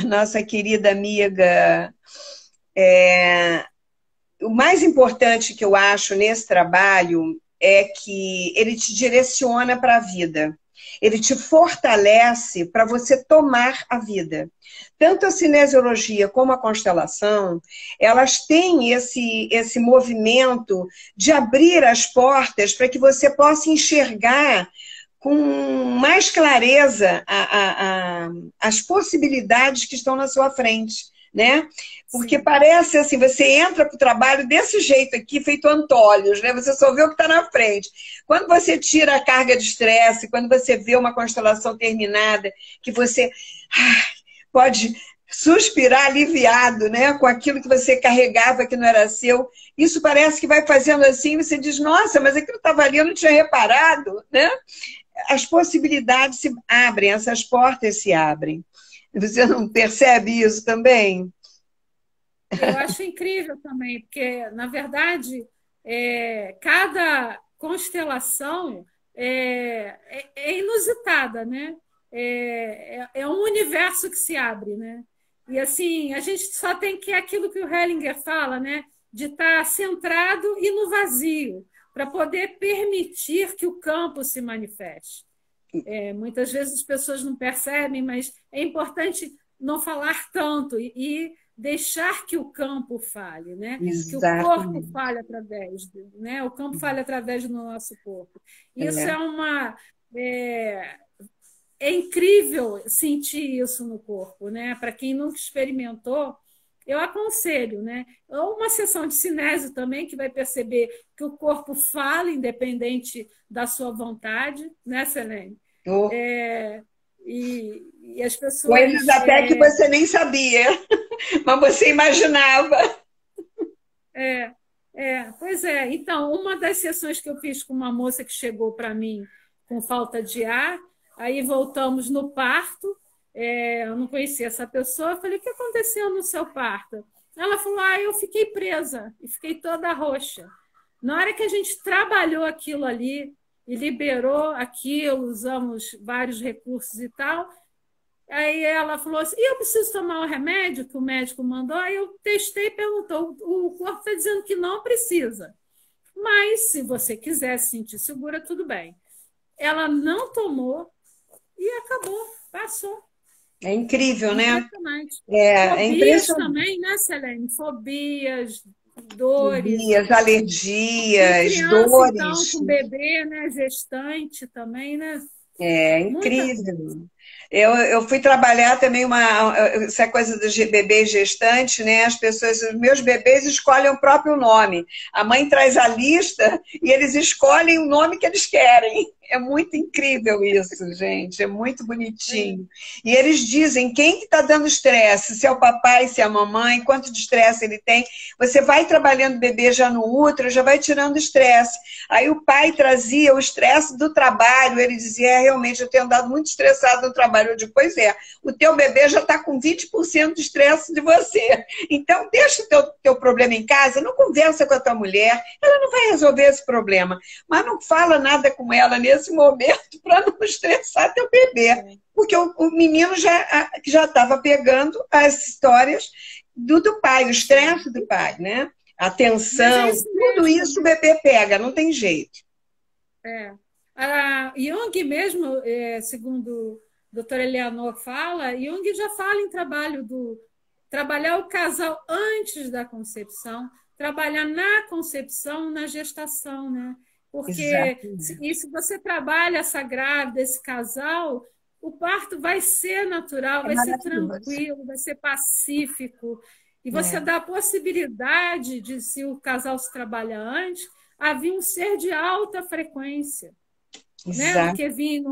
nossa querida amiga. O mais importante que eu acho nesse trabalho é que ele te direciona para a vida. Ele te fortalece para você tomar a vida. Tanto a cinesiologia como a constelação, elas têm esse movimento de abrir as portas para que você possa enxergar com mais clareza as possibilidades que estão na sua frente, né? Porque Sim, parece assim, você entra para o trabalho desse jeito aqui, feito Antolhos, né? Você só vê o que está na frente. Quando você tira a carga de estresse, quando você vê uma constelação terminada, que você pode suspirar aliviado, né? Com aquilo que você carregava que não era seu, isso parece que vai fazendo assim, você diz, nossa, mas aquilo estava ali, eu não tinha reparado, né? As possibilidades se abrem, essas portas se abrem. Você não percebe isso também? eu acho incrível também, porque, na verdade, cada constelação é inusitada, né? É um universo que se abre, né? E assim, a gente só tem que aquilo que o Hellinger fala, né? De estar centrado e no vazio, para poder permitir que o campo se manifeste. Muitas vezes as pessoas não percebem, mas é importante não falar tanto e deixar que o campo fale, né? Que o corpo Exatamente. fale através, né? O campo fale através do nosso corpo. Isso É, é, é incrível sentir isso no corpo, né? Para quem nunca experimentou, eu aconselho, né? Ou uma sessão de cinésio também, que vai perceber que o corpo fala, independente da sua vontade, né, Selene? oh, É, e as coisas pessoas. até que você nem sabia, mas você imaginava. Pois é. Então, uma das sessões que eu fiz com uma moça que chegou para mim com falta de ar, aí voltamos no parto. Eu não conhecia essa pessoa. Eu falei: o que aconteceu no seu parto? Ela falou: eu fiquei presa e fiquei toda roxa. Na hora que a gente trabalhou aquilo ali e liberou aquilo, usamos vários recursos e tal. Aí ela falou assim: e eu preciso tomar o remédio que o médico mandou? Aí eu testei e perguntou: o corpo está dizendo que não precisa. Mas se você quiser se sentir segura, tudo bem. Ela não tomou e acabou, passou. É incrível, né? Impressionante. É Fobias impressionante. também, né, Selene? Fobias, dores. Fobias, Com alergias, criança, então, dores. com bebê, né? Gestante também, né? É Muita incrível. coisa. Eu fui trabalhar também essa coisa dos bebês gestantes, né? As pessoas, os meus bebês escolhem o próprio nome. A mãe traz a lista e eles escolhem o nome que eles querem. É muito incrível isso, gente. É muito bonitinho. E eles dizem quem que está dando estresse, se é o papai, se é a mamãe, quanto de estresse ele tem. Você vai trabalhando o bebê já no útero, já vai tirando o estresse. Aí o pai trazia o estresse do trabalho, ele dizia, realmente, eu tenho andado muito estressado no trabalho. Eu digo, pois é, o teu bebê já está com 20% de estresse de você. Então, deixa o teu problema em casa, não conversa com a tua mulher, ela não vai resolver esse problema, mas não fala nada com ela nesse momento para não estressar teu bebê. Porque o menino já estava pegando as histórias do pai, o estresse do pai, né? A tensão, tudo isso o bebê pega, não tem jeito. A Jung mesmo, segundo a doutora Eleanor fala, Jung já fala em trabalhar o casal antes da concepção, trabalhar na concepção, na gestação, né? Porque se você trabalha essa grávida, esse casal, o parto vai ser natural, vai ser tranquilo, vai ser pacífico. E você dá a possibilidade de, se o casal se trabalha antes, a vir um ser de alta frequência. Né? Porque vir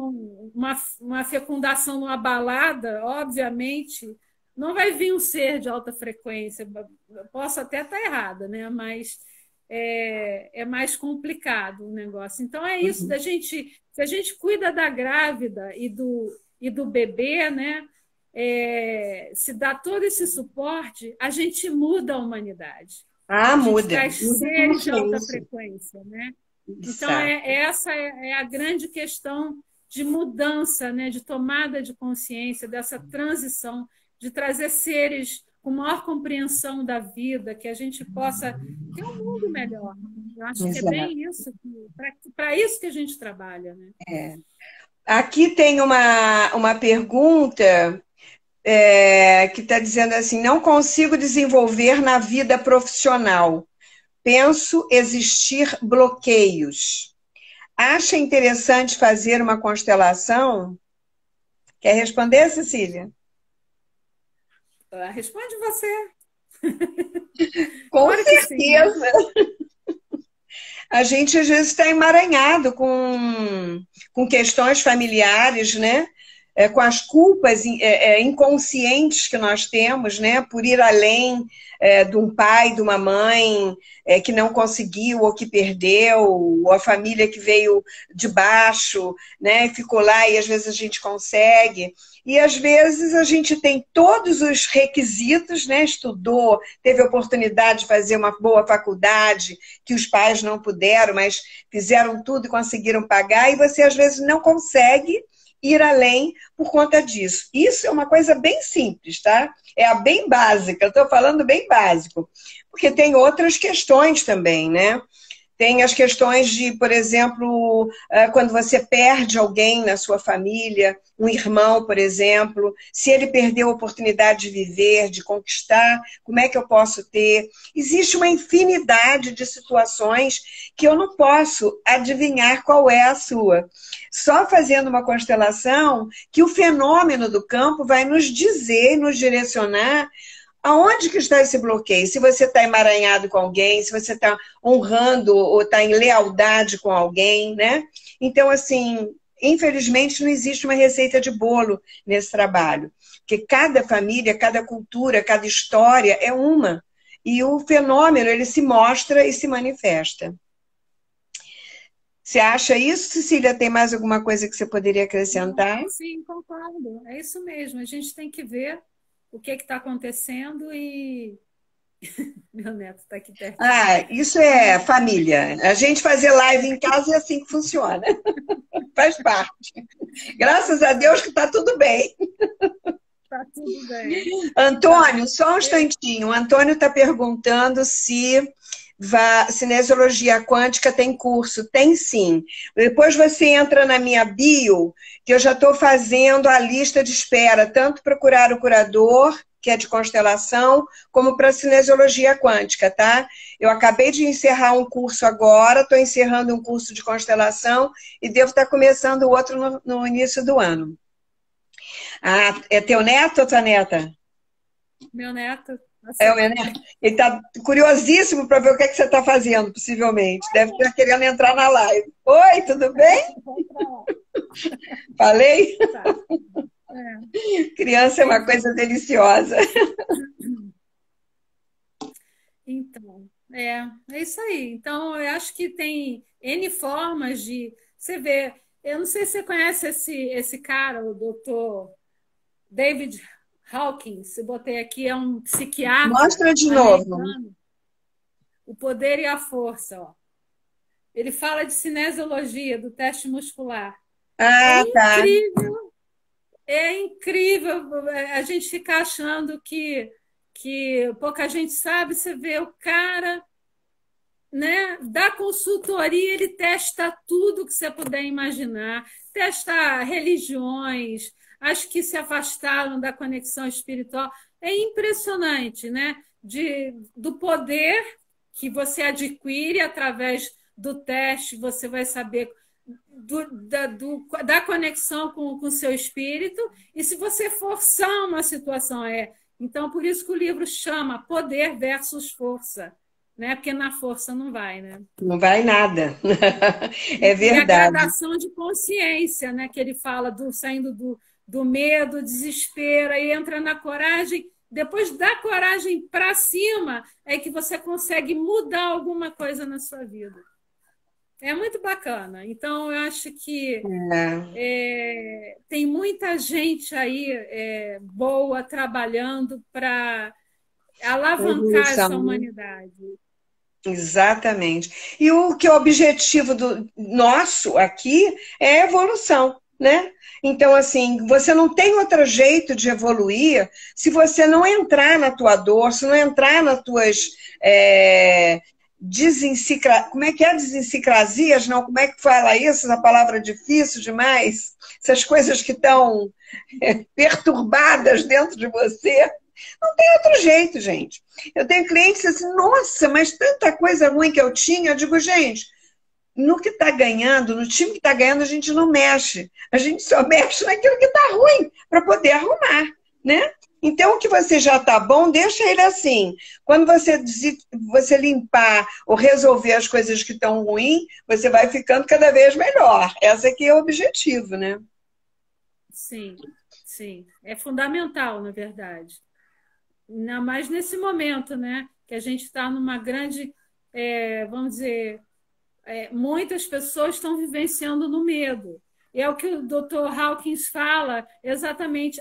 uma fecundação numa balada, obviamente, não vai vir um ser de alta frequência. Eu posso até estar errada, né? Mas é mais complicado o negócio. Então é isso, se a gente cuida da grávida e do bebê, né? Se dá todo esse suporte, a gente muda a humanidade. Muda. Traz seres de alta frequência, né? Então, essa é a grande questão de mudança, né? De tomada de consciência, dessa transição, de trazer seres com maior compreensão da vida, que a gente possa ter um mundo melhor. Eu acho que é bem isso, para isso que a gente trabalha. Né? Aqui tem uma pergunta que está dizendo assim, não consigo desenvolver na vida profissional. Penso existir bloqueios. Acha interessante fazer uma constelação? Quer responder, Cecília? Responde você. Com certeza. A gente, às vezes, está emaranhado com questões familiares, né? Com as culpas inconscientes que nós temos, né? Por ir além de um pai, de uma mãe que não conseguiu ou que perdeu, ou a família que veio de baixo, né? Ficou lá e às vezes a gente consegue. E às vezes a gente tem todos os requisitos, né? Estudou, teve a oportunidade de fazer uma boa faculdade, que os pais não puderam, mas fizeram tudo e conseguiram pagar, e você às vezes não consegue ir além por conta disso. Isso é uma coisa bem simples, tá? É a bem básica, eu estou falando bem básico. Porque tem outras questões também, né? Tem as questões de, por exemplo, quando você perde alguém na sua família, um irmão, por exemplo, se ele perdeu a oportunidade de viver, de conquistar, como é que eu posso ter? Existe uma infinidade de situações que eu não posso adivinhar qual é a sua. Só fazendo uma constelação que o fenômeno do campo vai nos dizer, nos direcionar aonde que está esse bloqueio? Se você está emaranhado com alguém, se você está honrando ou está em lealdade com alguém, né? Então, assim, infelizmente não existe uma receita de bolo nesse trabalho. Porque cada família, cada cultura, cada história é uma. E o fenômeno, ele se mostra e se manifesta. Você acha isso, Cecília? Tem mais alguma coisa que você poderia acrescentar? Sim, concordo. É isso mesmo. A gente tem que ver o que está acontecendo e... Meu neto está aqui perto. Isso é família. A gente fazer live em casa é assim que funciona. Faz parte. Graças a Deus que está tudo bem. Está tudo bem. Antônio, só um instantinho. O Antônio está perguntando se cinesiologia quântica tem curso. Tem sim. Depois você entra na minha bio, que eu já estou fazendo a lista de espera, tanto para curar o curador, que é de constelação, como para cinesiologia quântica, tá? Eu acabei de encerrar um curso agora, estou encerrando um curso de constelação e devo estar começando outro no início do ano. Ah, é teu neto ou tua neta? Meu neto. É o meu neto. Ele está curiosíssimo para ver o que é que você está fazendo, possivelmente. Deve estar querendo entrar na live. Oi, tudo bem? Falei? Tá. É. Criança é uma coisa deliciosa. Então, é isso aí. Então, eu acho que tem N formas de. Você vê, eu não sei se você conhece esse cara, o doutor David Hawkins, eu botei aqui, é um psiquiatra Mostra de novo. americano, O Poder e a Força. Ó. Ele fala de cinesiologia, do teste muscular. Ah, tá. É incrível a gente ficar achando que pouca gente sabe. Você vê o cara, né, da consultoria, ele testa tudo que você puder imaginar, testa religiões, as que se afastaram da conexão espiritual. É impressionante, né? Do poder que você adquire através do teste, você vai saber da conexão com o seu espírito, e se você forçar uma situação, Então, por isso que o livro chama Poder versus Força, né? Porque na força não vai, né? Não vai nada. É E a verdade. gradação de consciência, né? Que ele fala saindo do medo, desespero, aí entra na coragem. Depois da coragem para cima é que você consegue mudar alguma coisa na sua vida. É muito bacana. Então, eu acho que tem muita gente aí boa trabalhando para alavancar essa humanidade. Exatamente. E o que é o objetivo do nosso aqui é a evolução, né? Então, assim, você não tem outro jeito de evoluir se você não entrar na tua dor, se não entrar nas tuas como é que é desencicrasias? Não, como é que fala isso? Essa palavra é difícil demais. Essas coisas que estão perturbadas dentro de você. Não tem outro jeito, gente. Eu tenho clientes assim, nossa, mas tanta coisa ruim que eu tinha. Eu digo, gente, no que está ganhando, no time que está ganhando, a gente não mexe. A gente só mexe naquilo que está ruim, para poder arrumar, né? Então, o que você já está bom, deixa ele assim. Quando você limpar ou resolver as coisas que estão ruins, você vai ficando cada vez melhor. Esse aqui é o objetivo, né? Sim, sim. É fundamental, na verdade. Ainda mais nesse momento, né? Que a gente está numa grande, vamos dizer, muitas pessoas estão vivenciando no medo. E é o que o Dr. Hawkins fala, exatamente.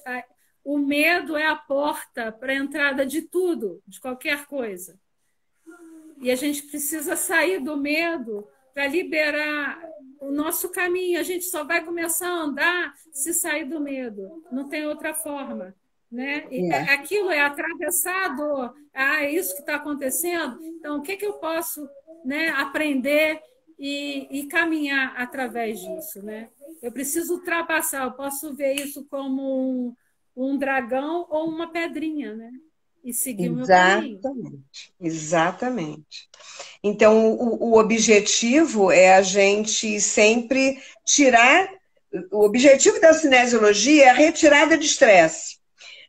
O medo é a porta para a entrada de tudo, de qualquer coisa. E a gente precisa sair do medo para liberar o nosso caminho. A gente só vai começar a andar se sair do medo. Não tem outra forma. Né? Aquilo é atravessar a dor. É isso que está acontecendo. Então, o que eu posso, né, aprender e caminhar através disso? Né? Eu preciso ultrapassar. Eu posso ver isso como um dragão ou uma pedrinha, né? E seguir o meu caminho. Exatamente. Então, o objetivo é a gente sempre tirar. O objetivo da cinesiologia é a retirada de estresse,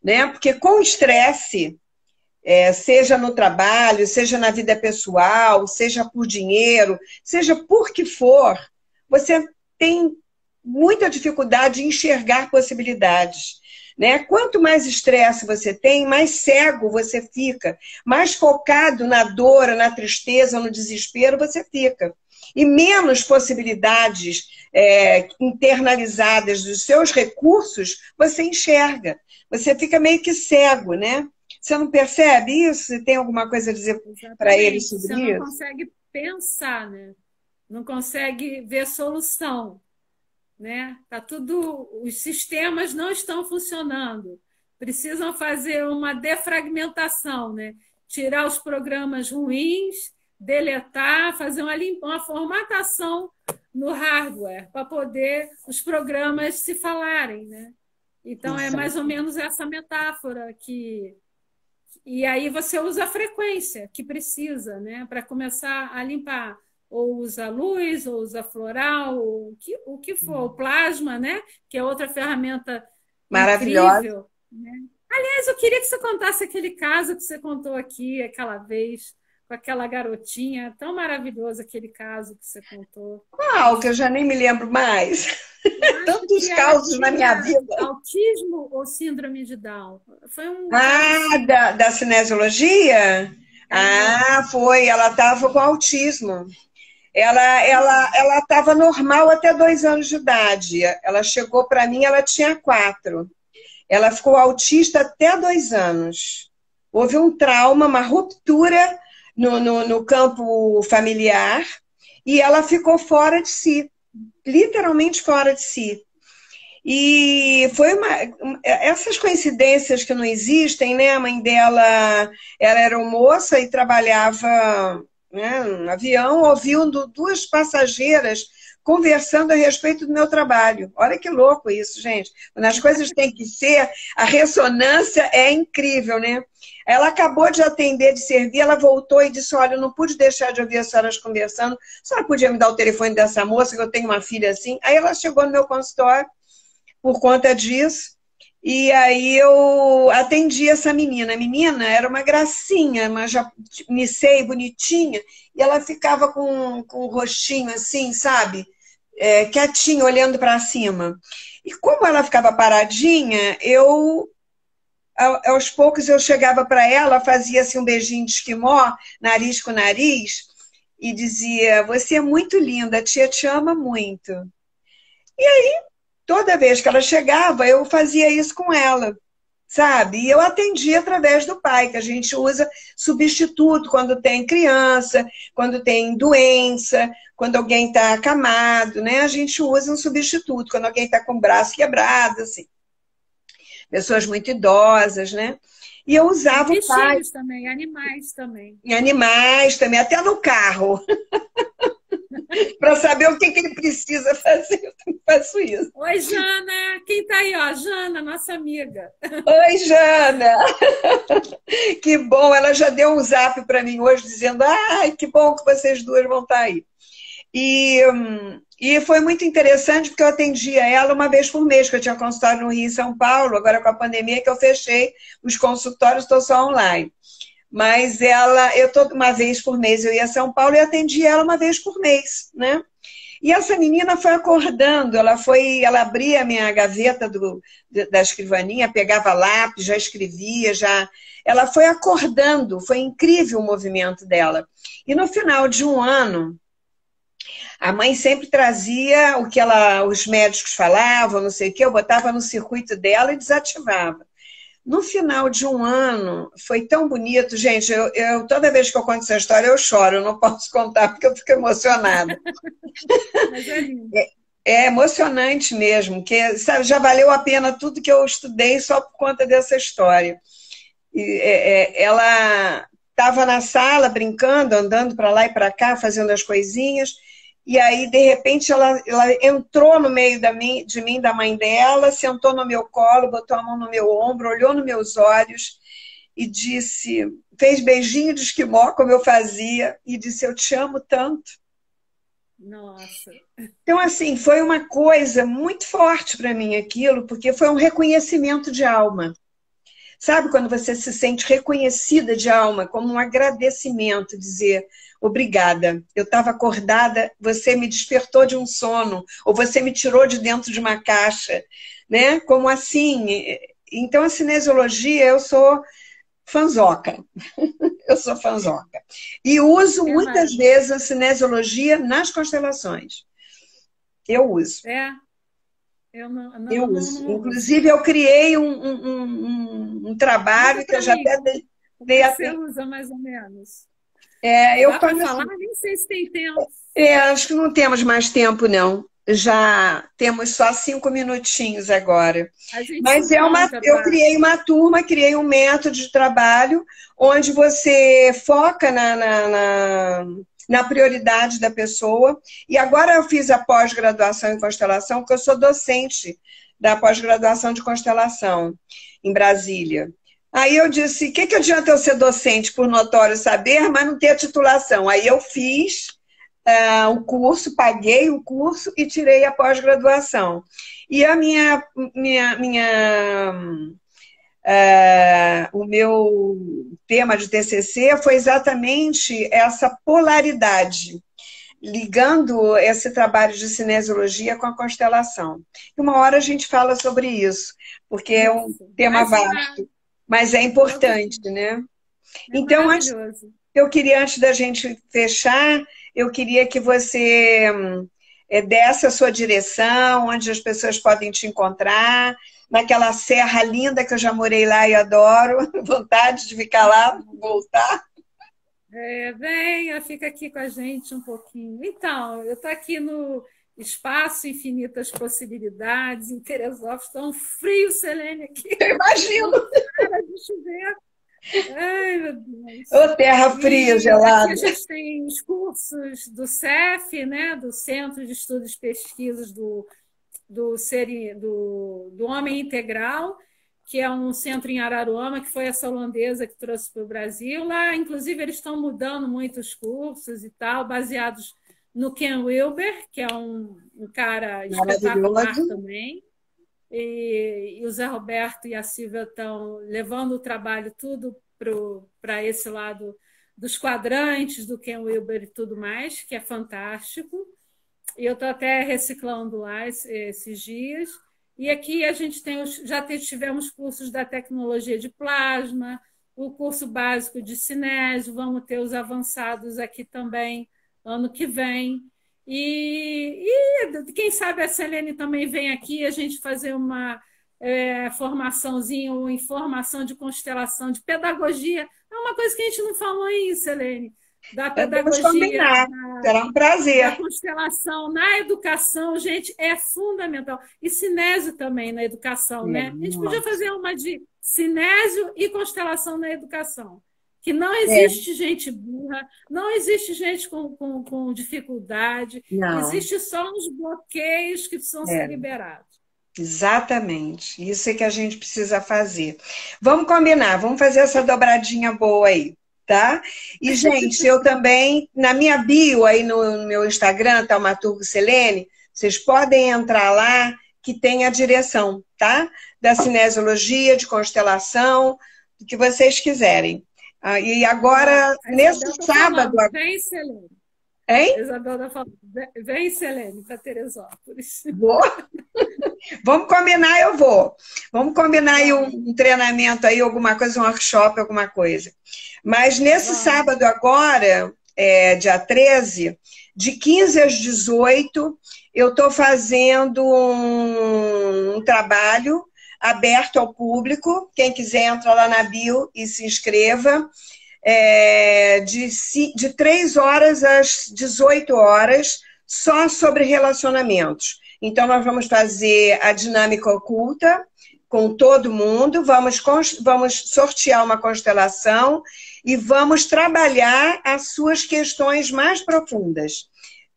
né? Porque com estresse, seja no trabalho, seja na vida pessoal, seja por dinheiro, seja por que for, você tem muita dificuldade em enxergar possibilidades. Né? Quanto mais estresse você tem, mais cego você fica, mais focado na dor, na tristeza, no desespero você fica. E menos possibilidades internalizadas dos seus recursos você enxerga. Você fica meio que cego, né? Você não percebe isso? Você tem alguma coisa a dizer para ele sobre isso? Você não consegue pensar, né? Não consegue ver solução. Né? Tá tudo, os sistemas não estão funcionando. Precisam fazer uma defragmentação, né? Tirar os programas ruins, deletar, fazer uma formatação no hardware para poder os programas se falarem, né? Então é mais ou menos essa metáfora e aí você usa a frequência que precisa, né, para começar a limpar. Ou usa luz, ou usa floral, ou o que for, o plasma, né? Que é outra ferramenta Maravilhosa. incrível, né? Aliás, eu queria que você contasse aquele caso que você contou aqui aquela vez, com aquela garotinha. Tão maravilhoso aquele caso que você contou. Qual, que eu já nem me lembro mais. Eu acho Tantos que ela causos na minha tinha vida. autismo ou síndrome de Down. Foi um caso Ah, assim. da cinesiologia? É, Ah, foi. Ela estava com autismo. olha, Ela estava normal até 2 anos de idade. Ela chegou para mim, ela tinha 4. Ela ficou autista até 2 anos. Houve um trauma, uma ruptura no campo familiar e ela ficou fora de si, literalmente fora de si. E foi essas coincidências que não existem, né? A mãe dela, ela era uma moça e trabalhava, né, no avião, ouvindo duas passageiras conversando a respeito do meu trabalho. Olha que louco isso, gente. Quando as coisas têm que ser, a ressonância é incrível, né? Ela acabou de atender, de servir, ela voltou e disse, olha, eu não pude deixar de ouvir as senhoras conversando, a senhora podia me dar o telefone dessa moça, que eu tenho uma filha assim? Aí ela chegou no meu consultório, por conta disso. E aí eu atendi essa menina. A menina era uma gracinha, uma japonisei bonitinha, e ela ficava com o rostinho assim, sabe? Quietinha, olhando para cima. E como ela ficava paradinha, aos poucos eu chegava para ela, fazia assim um beijinho de esquimó, nariz com nariz, e dizia, você é muito linda, a tia te ama muito. Toda vez que ela chegava, eu fazia isso com ela, sabe? E eu atendia através do pai, que a gente usa substituto quando tem criança, quando tem doença, quando alguém está acamado, né? A gente usa um substituto, quando alguém está com o braço quebrado, assim. Pessoas muito idosas, né? E eu e usava o pai bichinhos também, animais também. em animais também, até no carro, para saber o que ele precisa fazer. Eu também faço isso. Oi, Jana! Quem tá aí, ó? Jana, nossa amiga. Oi, Jana! Que bom, ela já deu um zap para mim hoje dizendo, ai, que bom que vocês duas vão estar aí. E foi muito interessante porque eu atendia ela uma vez por mês, que eu tinha consultório no Rio e São Paulo, agora com a pandemia que eu fechei os consultórios, estou só online. Mas toda uma vez por mês eu ia a São Paulo e atendia ela uma vez por mês, né? E essa menina foi acordando, ela abria a minha gaveta da escrivaninha, pegava lápis, já escrevia, ela foi acordando, foi incrível o movimento dela. E no final de um ano, a mãe sempre trazia o que os médicos falavam, não sei o quê, eu botava no circuito dela e desativava. No final de um ano, foi tão bonito, gente, toda vez que eu conto essa história eu choro, eu não posso contar porque eu fico emocionada. Mas é lindo. É emocionante mesmo, que sabe, já valeu a pena tudo que eu estudei só por conta dessa história. Ela estava na sala brincando, andando para lá e para cá, fazendo as coisinhas, e aí, de repente, ela entrou no meio de mim, da mãe dela, sentou no meu colo, botou a mão no meu ombro, olhou nos meus olhos e disse, fez beijinho de esquimó, como eu fazia, e disse, eu te amo tanto. Nossa. Então, assim, foi uma coisa muito forte para mim aquilo, porque foi um reconhecimento de alma. Sabe quando você se sente reconhecida de alma, como um agradecimento, dizer obrigada, eu estava acordada, você me despertou de um sono, ou você me tirou de dentro de uma caixa, né? Como assim? Então, a cinesiologia, eu sou fanzoca. Eu sou fanzoca. E uso muitas vezes a cinesiologia nas constelações. Eu uso. Eu uso. Inclusive, eu criei um trabalho que eu já até dei a... Você usa mais ou menos. Dá para falar? Nem sei se tem tempo. Acho que não temos mais tempo, não. Já temos só 5 minutinhos agora. Mas eu criei uma turma, criei um método de trabalho onde você foca na prioridade da pessoa. E agora eu fiz a pós-graduação em constelação, porque eu sou docente da pós-graduação de constelação em Brasília. Aí eu disse, o que adianta eu ser docente por notório saber, mas não ter a titulação? Aí eu fiz o curso, paguei o curso e tirei a pós-graduação. E a o meu tema de TCC foi exatamente essa polaridade, ligando esse trabalho de cinesiologia com a constelação. E uma hora a gente fala sobre isso, porque é um tema vasto, mas é importante, né? Então, eu queria, antes da gente fechar, eu queria que você desse a sua direção, onde as pessoas podem te encontrar, naquela serra linda que eu já morei lá e adoro, vontade de ficar lá, voltar. Venha, fica aqui com a gente um pouquinho. Então, eu estou aqui no Espaço Infinitas Possibilidades, em Teresópolis, tão frio, Selene, aqui. Eu imagino. Para de chover. Ai, meu Deus. Ô, terra fria, gelada. Aqui a gente tem os cursos do CEF, né, do Centro de Estudos e Pesquisas do Homem Integral, que é um centro em Araruama, que foi essa holandesa que trouxe para o Brasil. Lá, inclusive, eles estão mudando muitos cursos e tal, baseados no Ken Wilber, que é um cara espetacular também. E o Zé Roberto e a Silvia estão levando o trabalho tudo para esse lado dos quadrantes do Ken Wilber e tudo mais, que é fantástico. E eu estou até reciclando lá esses dias. E aqui a gente já tivemos cursos da tecnologia de plasma, o curso básico de cinésio, vamos ter os avançados aqui também ano que vem. E quem sabe a Selene também vem aqui a gente fazer uma formaçãozinha ou informação de constelação, de pedagogia. É uma coisa que a gente não falou aí, Selene. Da pedagogia, será um prazer. Da constelação na educação, gente, é fundamental. E cinésio também na educação, né? A gente podia fazer uma de cinésio e constelação na educação. Que não existe gente burra, não existe gente com dificuldade, existe só uns bloqueios que precisam ser liberados. Exatamente, isso é que a gente precisa fazer. Vamos combinar, vamos fazer essa dobradinha boa aí, tá? E, gente, eu também, na minha bio aí no meu Instagram, Taumaturgo Selene, vocês podem entrar lá, que tem a direção, tá? Da cinesiologia, de constelação, do que vocês quiserem. E agora, nesse sábado... Vem, Selene. Hein? Isabel tá falando, vem, Selene, para Teresópolis. Vou. Vamos combinar, eu vou. Vamos combinar aí um treinamento aí, alguma coisa, um workshop, alguma coisa. Mas nesse sábado agora, dia 13, de 15 às 18, eu estou fazendo um trabalho aberto ao público. Quem quiser entra lá na bio e se inscreva. De 3 horas às 18 horas, só sobre relacionamentos. Então, nós vamos fazer a dinâmica oculta com todo mundo, vamos sortear uma constelação e vamos trabalhar as suas questões mais profundas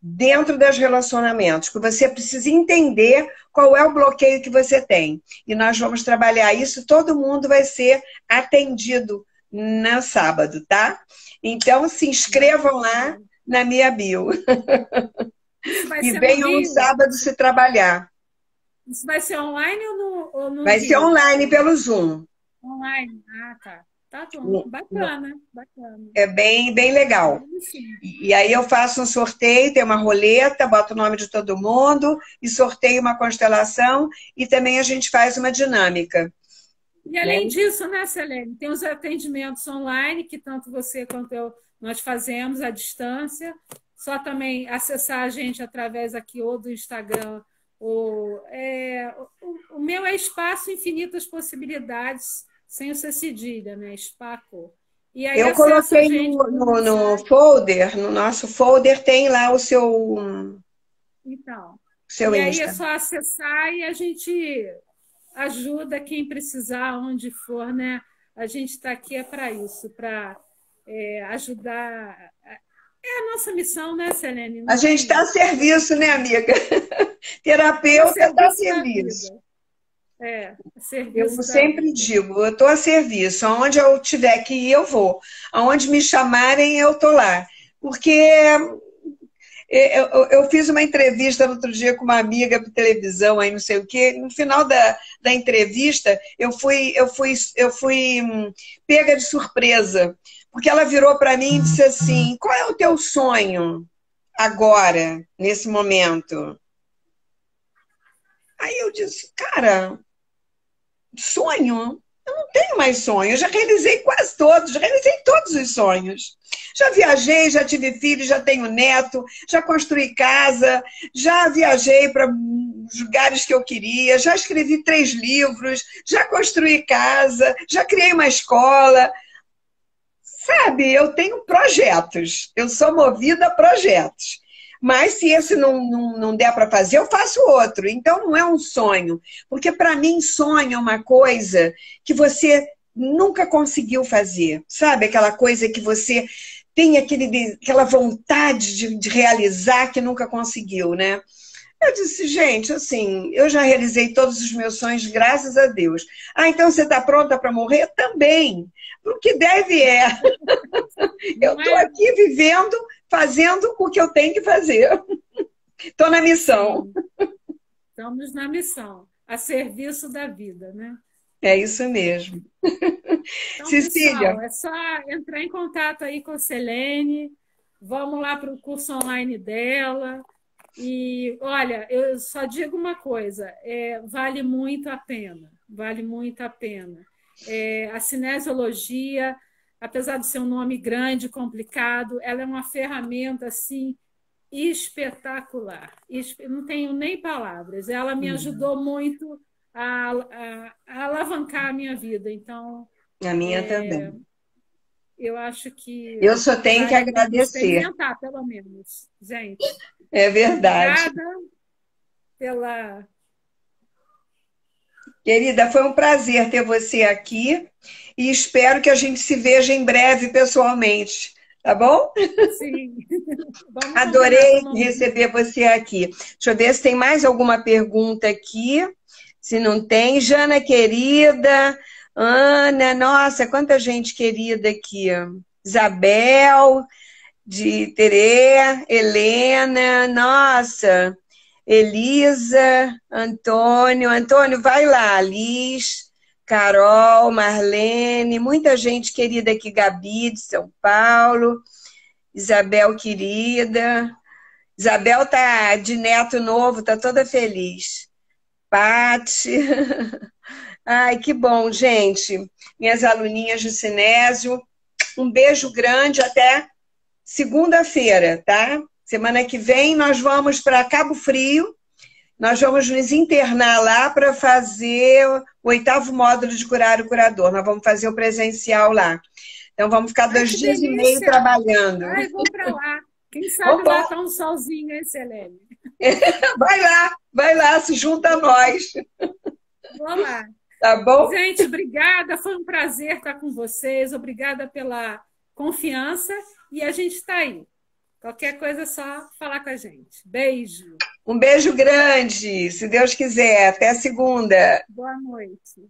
dentro dos relacionamentos, que você precisa entender qual é o bloqueio que você tem. E nós vamos trabalhar isso, todo mundo vai ser atendido no sábado, tá? Então, se inscrevam lá na minha bio. E venham no sábado se trabalhar. Isso vai ser online ou no Vai ser online pelo Zoom. Online, tá. Tá bom, bacana. É bem legal. E aí eu faço um sorteio, tem uma roleta, boto o nome de todo mundo e sorteio uma constelação e também a gente faz uma dinâmica. E além disso, né, Selene, tem os atendimentos online, que tanto você quanto eu, nós fazemos à distância. Só também acessar a gente através aqui ou do Instagram. O meu é Espaço Infinitas Possibilidades, sem o C cedilha, né? Spaco. E aí eu coloquei no folder, no nosso folder tem lá o seu... Então, seu e aí Insta. É só acessar e a gente ajuda quem precisar, onde for, né? A gente está aqui para isso, para ajudar. É a nossa missão, né, Selene? A gente está a serviço, né, amiga? Terapeuta está a serviço. Serviço. Eu sempre digo, eu estou a serviço. Aonde eu tiver que ir, eu vou. Aonde me chamarem, eu estou lá. Porque Eu fiz uma entrevista no outro dia com uma amiga para televisão, aí não sei o quê. No final da entrevista, eu fui pega de surpresa, porque ela virou para mim e disse assim: qual é o teu sonho agora, nesse momento? Aí eu disse, cara, sonho? Eu não tenho mais sonho, eu já realizei quase todos, já realizei todos os sonhos. Já viajei, já tive filho, já tenho neto, já construí casa, já viajei para lugares que eu queria, já escrevi 3 livros, já construí casa, já criei uma escola. Sabe, eu tenho projetos, eu sou movida a projetos. Mas se esse não der para fazer, eu faço outro. Então não é um sonho. Porque para mim, sonho é uma coisa que você nunca conseguiu fazer. Sabe? Aquela coisa que você tem aquela vontade de realizar que nunca conseguiu, né? Eu disse, gente, assim, eu já realizei todos os meus sonhos, graças a Deus. Ah, então você está pronta para morrer? Também. O que deve é. Eu estou aqui vivendo, fazendo o que eu tenho que fazer. Estou na missão. Estamos na missão, a serviço da vida, né? É isso mesmo. Então, Cecília. pessoal, é só entrar em contato aí com a Selene, vamos lá para o curso online dela. E, olha, eu só digo uma coisa, vale muito a pena, vale muito a pena. A cinesiologia, apesar de ser um nome grande, complicado, ela é uma ferramenta, assim, espetacular. Não tenho nem palavras. Ela me ajudou muito a alavancar a minha vida. Então, A minha também. eu acho que eu só tenho que agradecer. Experimentar, pelo menos, gente. É verdade. Obrigada pela... Querida, foi um prazer ter você aqui e espero que a gente se veja em breve pessoalmente, tá bom? Sim. Adorei receber você aqui. Deixa eu ver se tem mais alguma pergunta aqui. Se não tem, Jana querida, Ana, nossa, quanta gente querida aqui. Isabel, de Terê, Helena, nossa, Elisa, Antônio, vai lá, Liz, Carol, Marlene, muita gente querida aqui, Gabi, de São Paulo, Isabel querida, Isabel tá de neto novo, tá toda feliz. Pati, ai, que bom, gente, minhas aluninhas de cinésio, um beijo grande, até segunda-feira, tá? Semana que vem nós vamos para Cabo Frio, nós vamos nos internar lá para fazer o 8º módulo de Curar o Curador. Nós vamos fazer o presencial lá. Então vamos ficar 2 dias e meio trabalhando. Ai, vou para lá. Quem sabe lá está um solzinho, hein, Selene? Vai lá, se junta a nós. Vou lá. Tá bom? Gente, obrigada, foi um prazer estar com vocês, obrigada pela confiança e a gente está aí. Qualquer coisa é só falar com a gente. Beijo. Um beijo grande, se Deus quiser. Até segunda. Boa noite.